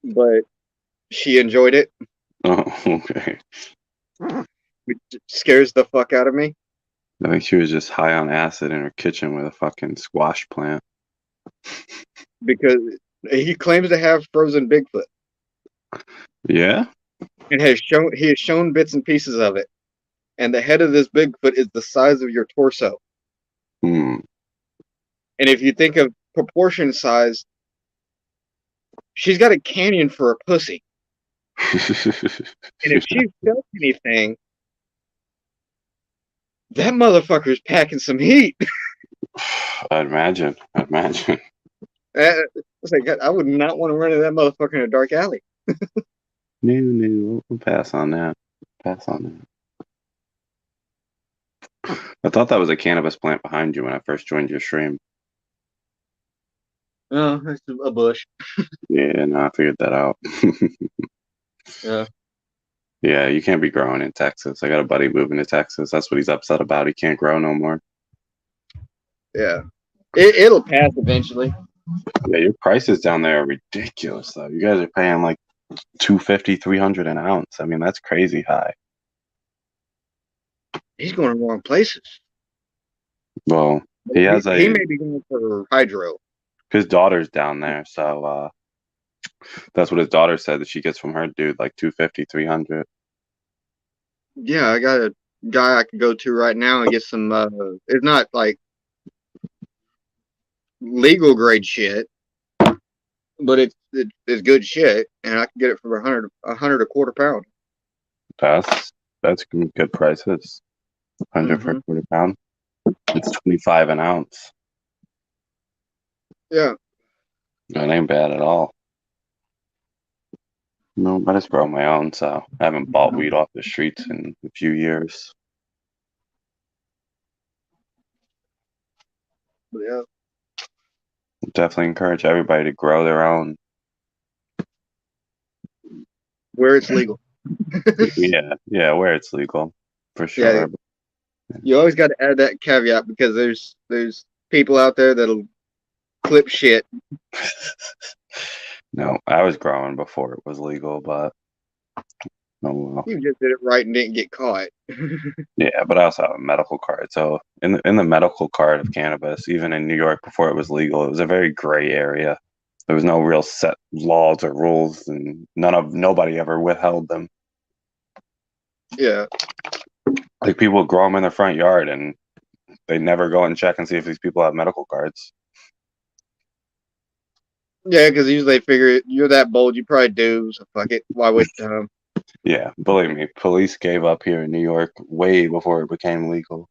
Speaker 1: but she enjoyed it,
Speaker 3: Oh, okay.
Speaker 1: which scares the fuck out of me
Speaker 3: I think she was just high on acid in her kitchen with a fucking squash plant.
Speaker 1: because he claims to have frozen Bigfoot
Speaker 3: Yeah?
Speaker 1: and he has shown bits and pieces of it, and the head of this Bigfoot is the size of your torso.
Speaker 3: Hmm.
Speaker 1: And if you think of proportion size, she's got a canyon for a pussy. And if she felt anything, that motherfucker's packing some heat.
Speaker 3: I'd imagine.
Speaker 1: I was like, I would not want to run into that motherfucker in a dark alley.
Speaker 3: No, we'll pass on that. I thought that was a cannabis plant behind you when I first joined your stream.
Speaker 1: Oh, that's a bush.
Speaker 3: Yeah, no, I figured that out.
Speaker 1: Yeah.
Speaker 3: Yeah, you can't be growing in Texas. I got a buddy moving to Texas. That's what he's upset about. He can't grow no more.
Speaker 1: Yeah. It'll pass eventually.
Speaker 3: Yeah, your prices down there are ridiculous, though. You guys are paying like $250, $300 an ounce. I mean, that's crazy high.
Speaker 1: He's going to the wrong places.
Speaker 3: Well, he
Speaker 1: may be going for hydro.
Speaker 3: His daughter's down there, so that's what his daughter said that she gets from her dude, like $250, $300.
Speaker 1: Yeah, I got a guy I could go to right now and get some. It's not like legal grade shit, but it's good shit, and I can get it for $100 a quarter pound.
Speaker 3: That's good prices. 100 for a quarter pound. It's 25 an ounce.
Speaker 1: Yeah,
Speaker 3: that ain't bad at all. No, I just grow my own, so I haven't bought weed off the streets in a few years.
Speaker 1: Yeah.
Speaker 3: Definitely encourage everybody to grow their own.
Speaker 1: Where it's legal.
Speaker 3: yeah, where it's legal, for sure.
Speaker 1: Yeah, you always got to add that caveat because there's people out there that'll clip shit.
Speaker 3: No, I was growing before it was legal, but oh well.
Speaker 1: You just did it right and didn't get caught.
Speaker 3: Yeah, but I also have a medical card. So in the medical card of cannabis, even in New York before it was legal, it was a very gray area. There was no real set laws or rules, and nobody ever withheld them.
Speaker 1: Yeah.
Speaker 3: Like people would grow them in their front yard, and they never go and check and see if these people have medical cards.
Speaker 1: Yeah, because usually they figure you're that bold, you probably do. So fuck it. Why would?
Speaker 3: Yeah, believe me, police gave up here in New York way before it became legal.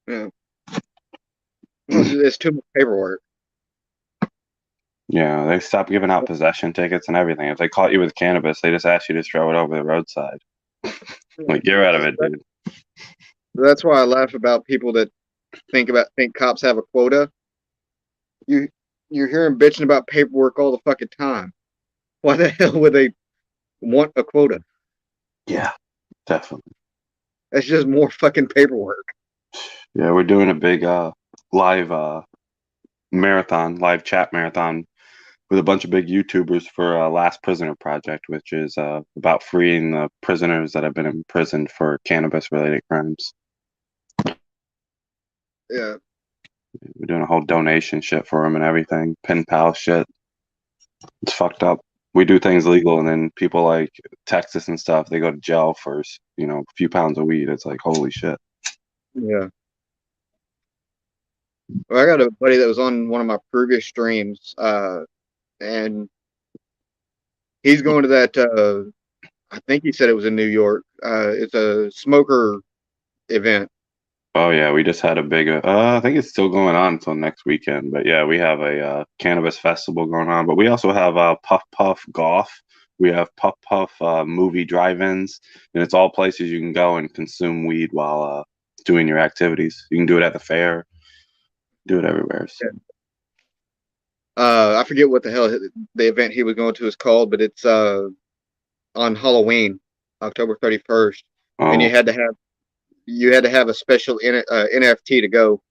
Speaker 1: Yeah. It's too much paperwork.
Speaker 3: Yeah, they stopped giving out possession tickets and everything. If they caught you with cannabis, they just asked you to throw it over the roadside. Like, you're out of it, dude.
Speaker 1: That's why I laugh about people that think cops have a quota. You hear them bitching about paperwork all the fucking time. Why the hell would they want a quota?
Speaker 3: Yeah, definitely.
Speaker 1: That's just more fucking paperwork.
Speaker 3: Yeah, we're doing a big live chat marathon with a bunch of big YouTubers for Last Prisoner Project, which is about freeing the prisoners that have been imprisoned for cannabis-related crimes.
Speaker 1: Yeah.
Speaker 3: We're doing a whole donation shit for them and everything. Pen pal shit. It's fucked up. We do things legal, and then people like Texas and stuff, they go to jail for, a few pounds of weed. It's like, holy shit.
Speaker 1: Yeah. Well, I got a buddy that was on one of my previous streams, and he's going to that, I think he said it was in New York. It's a smoker event.
Speaker 3: Oh yeah, we just had a big. I think it's still going on until next weekend. But yeah, we have a cannabis festival going on. But we also have Puff Puff Golf. We have Puff Puff movie drive-ins, and it's all places you can go and consume weed while doing your activities. You can do it at the fair, do it everywhere. So.
Speaker 1: I forget what the hell the event he was going to is called, but it's on Halloween, October 31st, and you had to have you had to have a special NFT to go,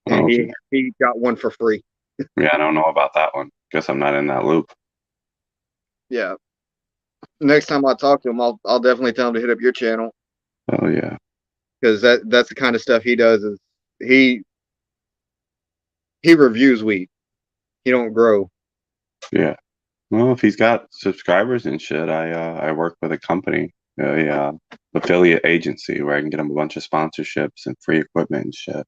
Speaker 1: and
Speaker 3: Okay.
Speaker 1: he got one for free.
Speaker 3: Yeah, I don't know about that one. Guess I'm not in that loop.
Speaker 1: Yeah. Next time I talk to him, I'll definitely tell him to hit up your channel
Speaker 3: Oh yeah.
Speaker 1: because that's the kind of stuff he does. Is he reviews weed. He don't grow.
Speaker 3: Yeah. Well, if he's got subscribers and shit, I work with a company, a affiliate agency where I can get him a bunch of sponsorships and free equipment and shit.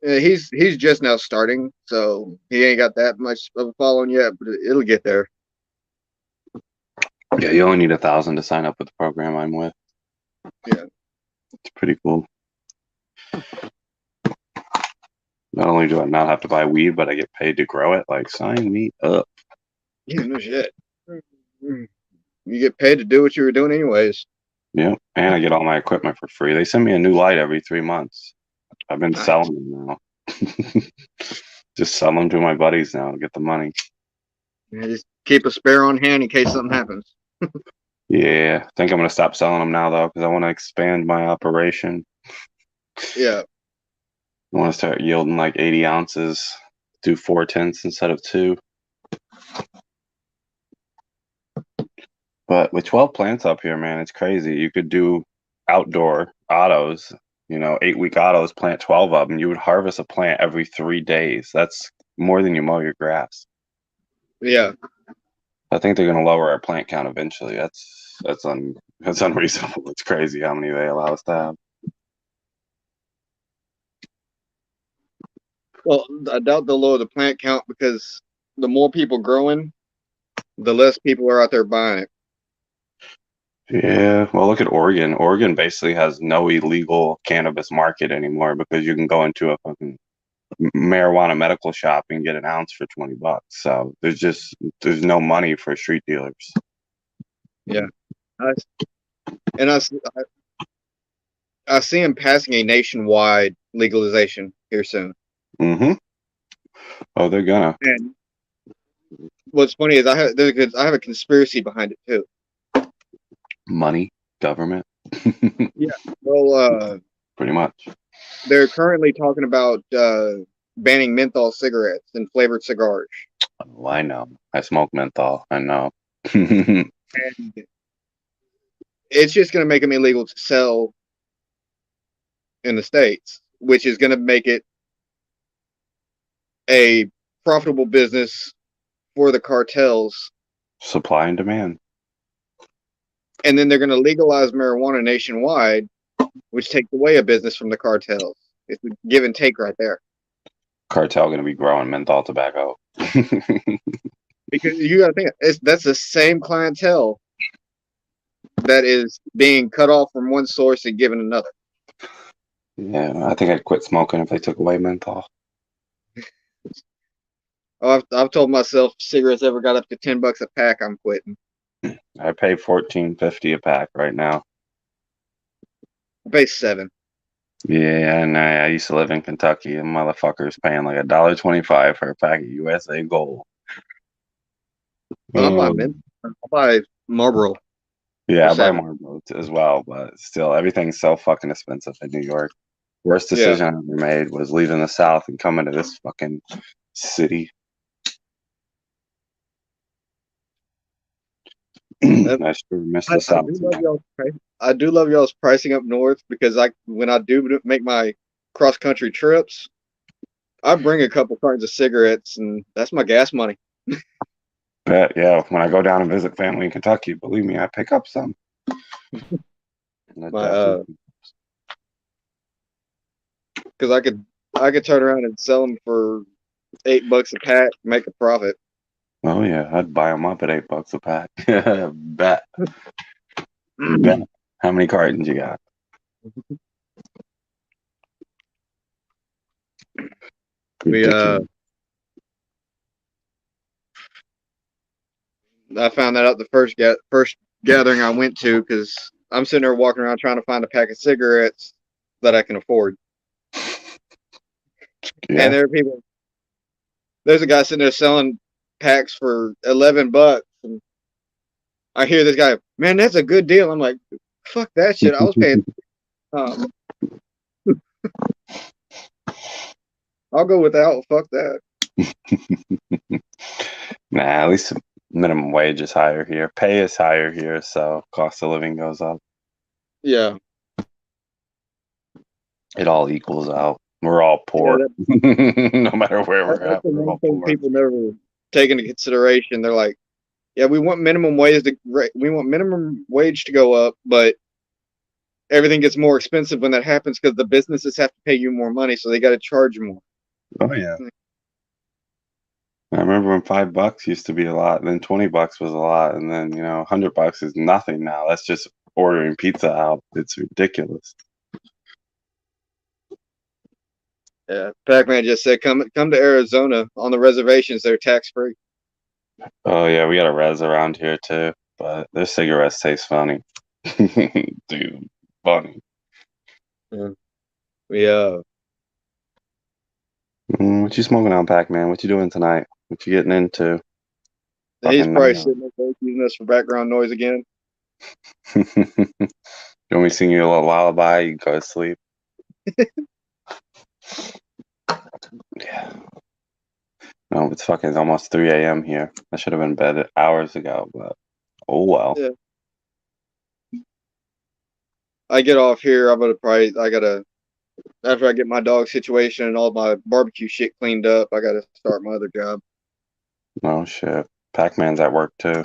Speaker 1: He's just now starting, so he ain't got that much of a following yet, but it'll get there.
Speaker 3: Yeah, you only need 1,000 to sign up with the program I'm with.
Speaker 1: Yeah.
Speaker 3: It's pretty cool. Not only do I not have to buy weed, but I get paid to grow it. Like, sign me up.
Speaker 1: Yeah, no shit. You get paid to do what you were doing anyways.
Speaker 3: Yep. And I get all my equipment for free. They send me a new light every 3 months. I've been
Speaker 1: Nice.
Speaker 3: selling them now. Just sell them to my buddies now to get the money.
Speaker 1: Yeah, just keep a spare on hand in case something happens.
Speaker 3: Yeah. I think I'm going to stop selling them now, though, because I want to expand my operation.
Speaker 1: Yeah.
Speaker 3: I want to start yielding like 80 ounces, do 4/10 instead of 2. But with 12 plants up here, man, it's crazy. You could do outdoor autos, 8-week autos, plant 12 of them. You would harvest a plant every 3 days. That's more than you mow your grass.
Speaker 1: Yeah.
Speaker 3: I think they're going to lower our plant count eventually. That's unreasonable. It's crazy how many they allow us to have.
Speaker 1: Well, I doubt they'll lower the plant count because the more people growing, the less people are out there buying it.
Speaker 3: Yeah, well, look at Oregon. Oregon basically has no illegal cannabis market anymore because you can go into a fucking marijuana medical shop and get an ounce for $20. So there's no money for street dealers.
Speaker 1: Yeah. I see him passing a nationwide legalization here soon.
Speaker 3: Mm-hmm. Oh, they're gonna.
Speaker 1: And what's funny is I have a conspiracy behind it too.
Speaker 3: Money, government.
Speaker 1: Well,
Speaker 3: Pretty much.
Speaker 1: they're currently talking about banning menthol cigarettes and flavored cigars.
Speaker 3: Oh, I know. I smoke menthol. I know.
Speaker 1: And it's just going to make them illegal to sell in the States, which is going to make it a profitable business for the cartels.
Speaker 3: Supply and demand.
Speaker 1: And then they're going to legalize marijuana nationwide, which takes away a business from the cartels. It's a give and take right there.
Speaker 3: Cartel gonna be growing menthol tobacco.
Speaker 1: Because you got to think that's the same clientele that is being cut off from one source and given another.
Speaker 3: Yeah, I think I'd quit smoking if they took away menthol.
Speaker 1: I've told myself if cigarettes ever got up to $10 a pack, I'm quitting.
Speaker 3: I pay $14.50 a pack right now.
Speaker 1: I pay $7.
Speaker 3: Yeah, and I used to live in Kentucky, and motherfuckers paying like $1.25 for a pack of USA Gold.
Speaker 1: Well, I buy Marlboro.
Speaker 3: Yeah, I buy
Speaker 1: $7.
Speaker 3: Marlboro as well, but still, everything's so fucking expensive in New York. Worst decision I ever made was leaving the South and coming to this fucking city. I sure miss the South.
Speaker 1: I do love y'all's pricing up north because when I do make my cross country trips, I bring a couple cartons of cigarettes, and that's my gas money.
Speaker 3: Bet, yeah. When I go down and visit family in Kentucky, believe me, I pick up some.
Speaker 1: Because I could turn around and sell them for $8 a pack, make a profit.
Speaker 3: Oh yeah, I'd buy them up at $8 a pack. Bet. Bet. How many cartons you got?
Speaker 1: I found that out the first gathering I went to because I'm sitting there walking around trying to find a pack of cigarettes that I can afford.
Speaker 3: Yeah.
Speaker 1: And there's a guy sitting there selling packs for $11, and I hear this guy, man, that's a good deal. I'm like, fuck that shit. I was paying Um, I'll go without. Fuck that.
Speaker 3: Nah, at least minimum wage is higher here. Pay is higher here, so cost of living goes up.
Speaker 1: Yeah.
Speaker 3: It all equals out. We're all poor. No matter where we're
Speaker 1: That's
Speaker 3: at,
Speaker 1: the
Speaker 3: we're
Speaker 1: one
Speaker 3: all
Speaker 1: thing
Speaker 3: poor.
Speaker 1: people never take into consideration. They're like, yeah, we want minimum wage to go up, but everything gets more expensive when that happens because the businesses have to pay you more money, so they got to charge you more.
Speaker 3: Oh yeah. I remember when $5 used to be a lot, then $20 was a lot, and then $100 is nothing now. That's just ordering pizza out. It's ridiculous.
Speaker 1: Yeah, Pac-Man just said, "Come to Arizona on the reservations. They're tax free."
Speaker 3: Oh yeah, we got a res around here too, but their cigarettes taste funny. Dude, funny.
Speaker 1: Yeah.
Speaker 3: What you smoking on, Pac-Man? What you doing tonight? What you getting into?
Speaker 1: He's
Speaker 3: Fucking
Speaker 1: probably
Speaker 3: night
Speaker 1: sitting there using us for background noise again.
Speaker 3: on. You want me to sing you a little lullaby? You can go to sleep. Yeah. No, it's fucking almost 3 a.m. here. I should have been in bed hours ago, but oh well.
Speaker 1: Yeah. I get off here. After I get my dog situation and all my barbecue shit cleaned up, I gotta start my other job.
Speaker 3: No shit. Pac-Man's at work too.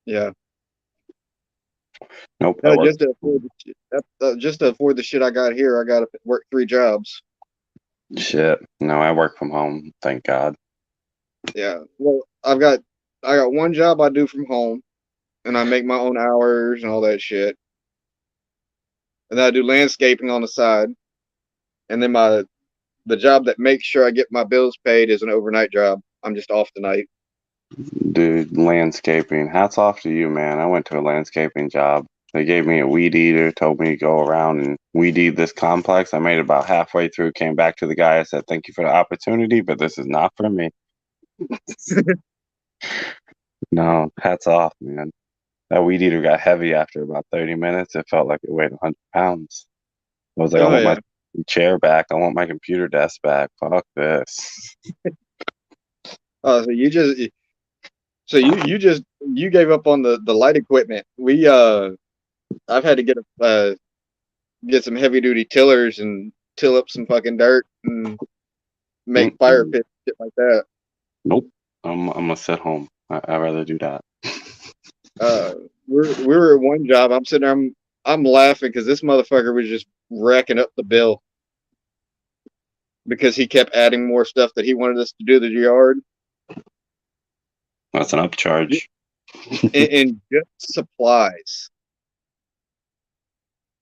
Speaker 1: Yeah.
Speaker 3: Nope.
Speaker 1: No,
Speaker 3: At work.
Speaker 1: just to afford the shit I got here, I gotta work 3 jobs.
Speaker 3: Shit. No, I work from home. Thank God.
Speaker 1: Yeah. Well, I got one job I do from home, and I make my own hours and all that shit. And then I do landscaping on the side. And then the job that makes sure I get my bills paid is an overnight job. I'm just off tonight.
Speaker 3: Dude, landscaping. Hats off to you, man. I went to a landscaping job. They gave me a weed eater, told me to go around and weed eat this complex. I made it about halfway through, came back to the guy. I said, "Thank you for the opportunity, but this is not for me." No, hats off, man. That weed eater got heavy after about 30 minutes. It felt like it weighed 100 pounds. I was like, I
Speaker 1: Oh
Speaker 3: want
Speaker 1: yeah.
Speaker 3: my chair back. I want my computer desk back. Fuck this.
Speaker 1: Oh, you gave up on the light equipment. I've had to get some heavy duty tillers and till up some fucking dirt and make fire
Speaker 3: Mm-mm.
Speaker 1: pits, shit like that.
Speaker 3: Nope. I'm gonna sit home. I'd rather do that.
Speaker 1: Uh, we were at one job. I'm sitting there. I'm laughing because this motherfucker was just racking up the bill because he kept adding more stuff that he wanted us to do the yard.
Speaker 3: That's an upcharge.
Speaker 1: In just supplies,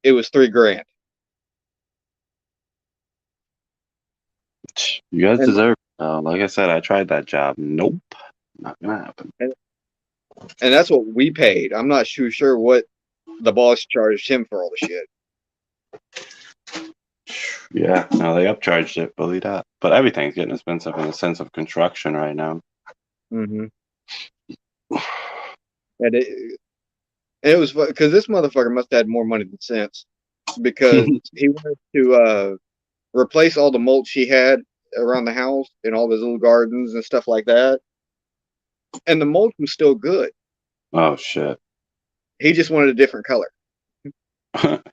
Speaker 1: it was $3,000.
Speaker 3: You guys
Speaker 1: And,
Speaker 3: deserve it. Like I said, I tried that job. Nope. Not gonna happen.
Speaker 1: and that's what we paid. I'm not too sure what the boss charged him for all the shit.
Speaker 3: Yeah, no, they upcharged it, believe that. But everything's getting expensive in the sense of construction right now.
Speaker 1: Mm-hmm. And it was because this motherfucker must have had more money than sense because he wanted to replace all the mulch he had around the house and all his little gardens and stuff like that. And the mulch was still good.
Speaker 3: Oh shit.
Speaker 1: He just wanted a different color.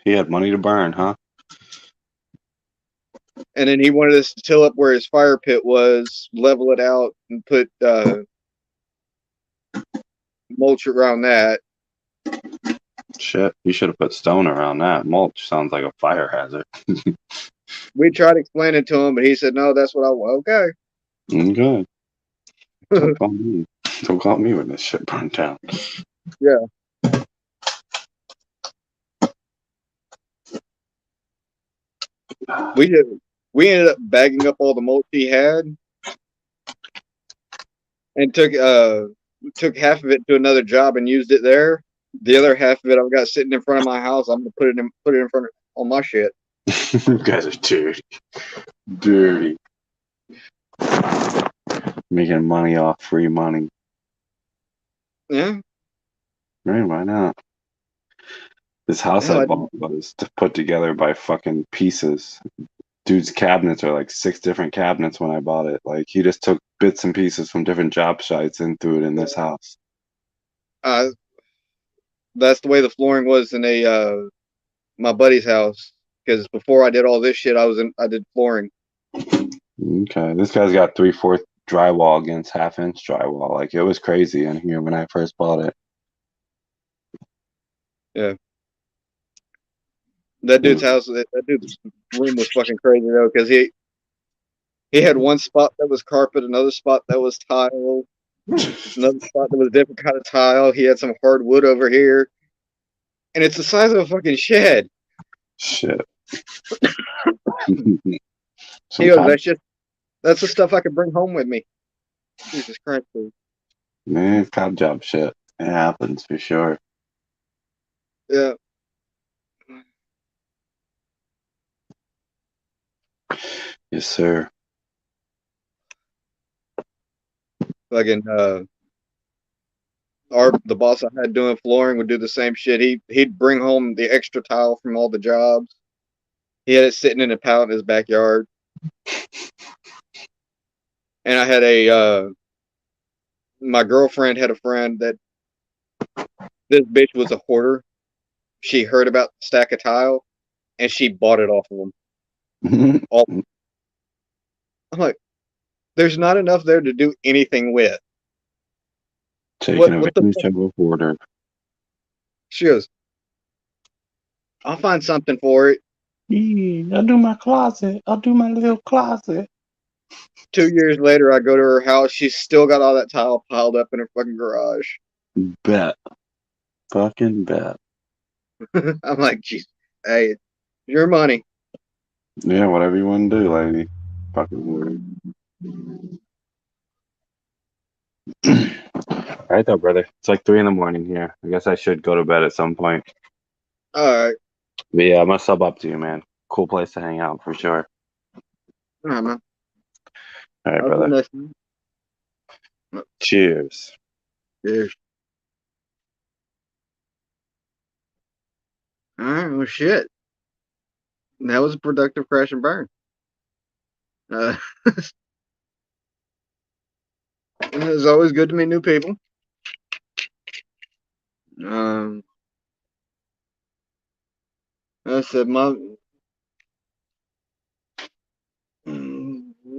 Speaker 3: He had money to burn, huh?
Speaker 1: And then he wanted us to till up where his fire pit was, level it out, and put mulch around that.
Speaker 3: Shit. You should have put stone around that. Mulch sounds like a fire hazard.
Speaker 1: We tried explaining to him, but he said, "No, that's what I want." Okay.
Speaker 3: Okay. Don't call me. Don't call me when this shit burned down.
Speaker 1: Yeah. We ended up bagging up all the mulch he had and took half of it to another job and used it there. The other half of it I've got sitting in front of my house. I'm gonna put it in front of all my shit.
Speaker 3: You guys are dirty. Dirty. Making money off free money.
Speaker 1: Yeah.
Speaker 3: Right, why not? This house
Speaker 1: No,
Speaker 3: I
Speaker 1: I
Speaker 3: bought was put together by fucking pieces. Dude's cabinets are like 6 different cabinets when I bought it. Like he just took bits and pieces from different job sites and threw it in this house.
Speaker 1: uh, that's the way the flooring was in a my buddy's house. Because before I did all this shit, I did flooring.
Speaker 3: Okay, this guy's got 3/4 drywall against 1/2 inch drywall. Like it was crazy in here when I first bought it.
Speaker 1: Yeah, that dude's house, that dude's room was fucking crazy though. Because he had one spot that was carpet, another spot that was tile, another spot that was a different kind of tile. He had some hardwood over here, and it's the size of a fucking shed.
Speaker 3: Shit.
Speaker 1: He goes,
Speaker 3: Sometimes,
Speaker 1: that's the stuff I could bring home with me. Jesus Christ, dude.
Speaker 3: man, cop job shit. It happens for sure.
Speaker 1: Yeah.
Speaker 3: Yes, sir.
Speaker 1: Fucking the boss I had doing flooring would do the same shit. He'd bring home the extra tile from all the jobs. He had it sitting in a pallet in his backyard. And I had my girlfriend had a friend that this bitch was a hoarder. She heard about the stack of tile and she bought it off of him. I'm like, there's not enough there to do anything with.
Speaker 3: Taking
Speaker 1: What the
Speaker 3: advantage
Speaker 1: fuck?
Speaker 3: of a hoarder.
Speaker 1: She goes, I'll find something for it.
Speaker 3: I'll do my closet. I'll do my little closet.
Speaker 1: 2 years later, I go to her house. She's still got all that tile piled up in her fucking garage.
Speaker 3: Bet. Fucking bet.
Speaker 1: I'm like, geez, hey, it's your money.
Speaker 3: Yeah, whatever you want to do, lady. Fucking hoarder. All right, though, brother. It's like 3 a.m. here. I guess I should go to bed at some point.
Speaker 1: All right.
Speaker 3: But yeah, I'm gonna sub up to you, man. Cool place to hang out for sure.
Speaker 1: All right, man.
Speaker 3: All right,
Speaker 1: I'll do
Speaker 3: brother.
Speaker 1: next time.
Speaker 3: Cheers.
Speaker 1: Cheers. All right, well, shit. That was a productive crash and burn. It's always good to meet new people. I said,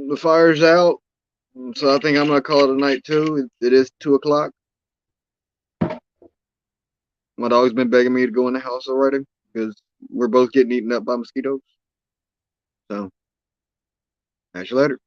Speaker 1: the fire's out, so I think I'm gonna call it a night too. It is 2 o'clock. My dog's been begging me to go in the house already because we're both getting eaten up by mosquitoes. So, catch you later.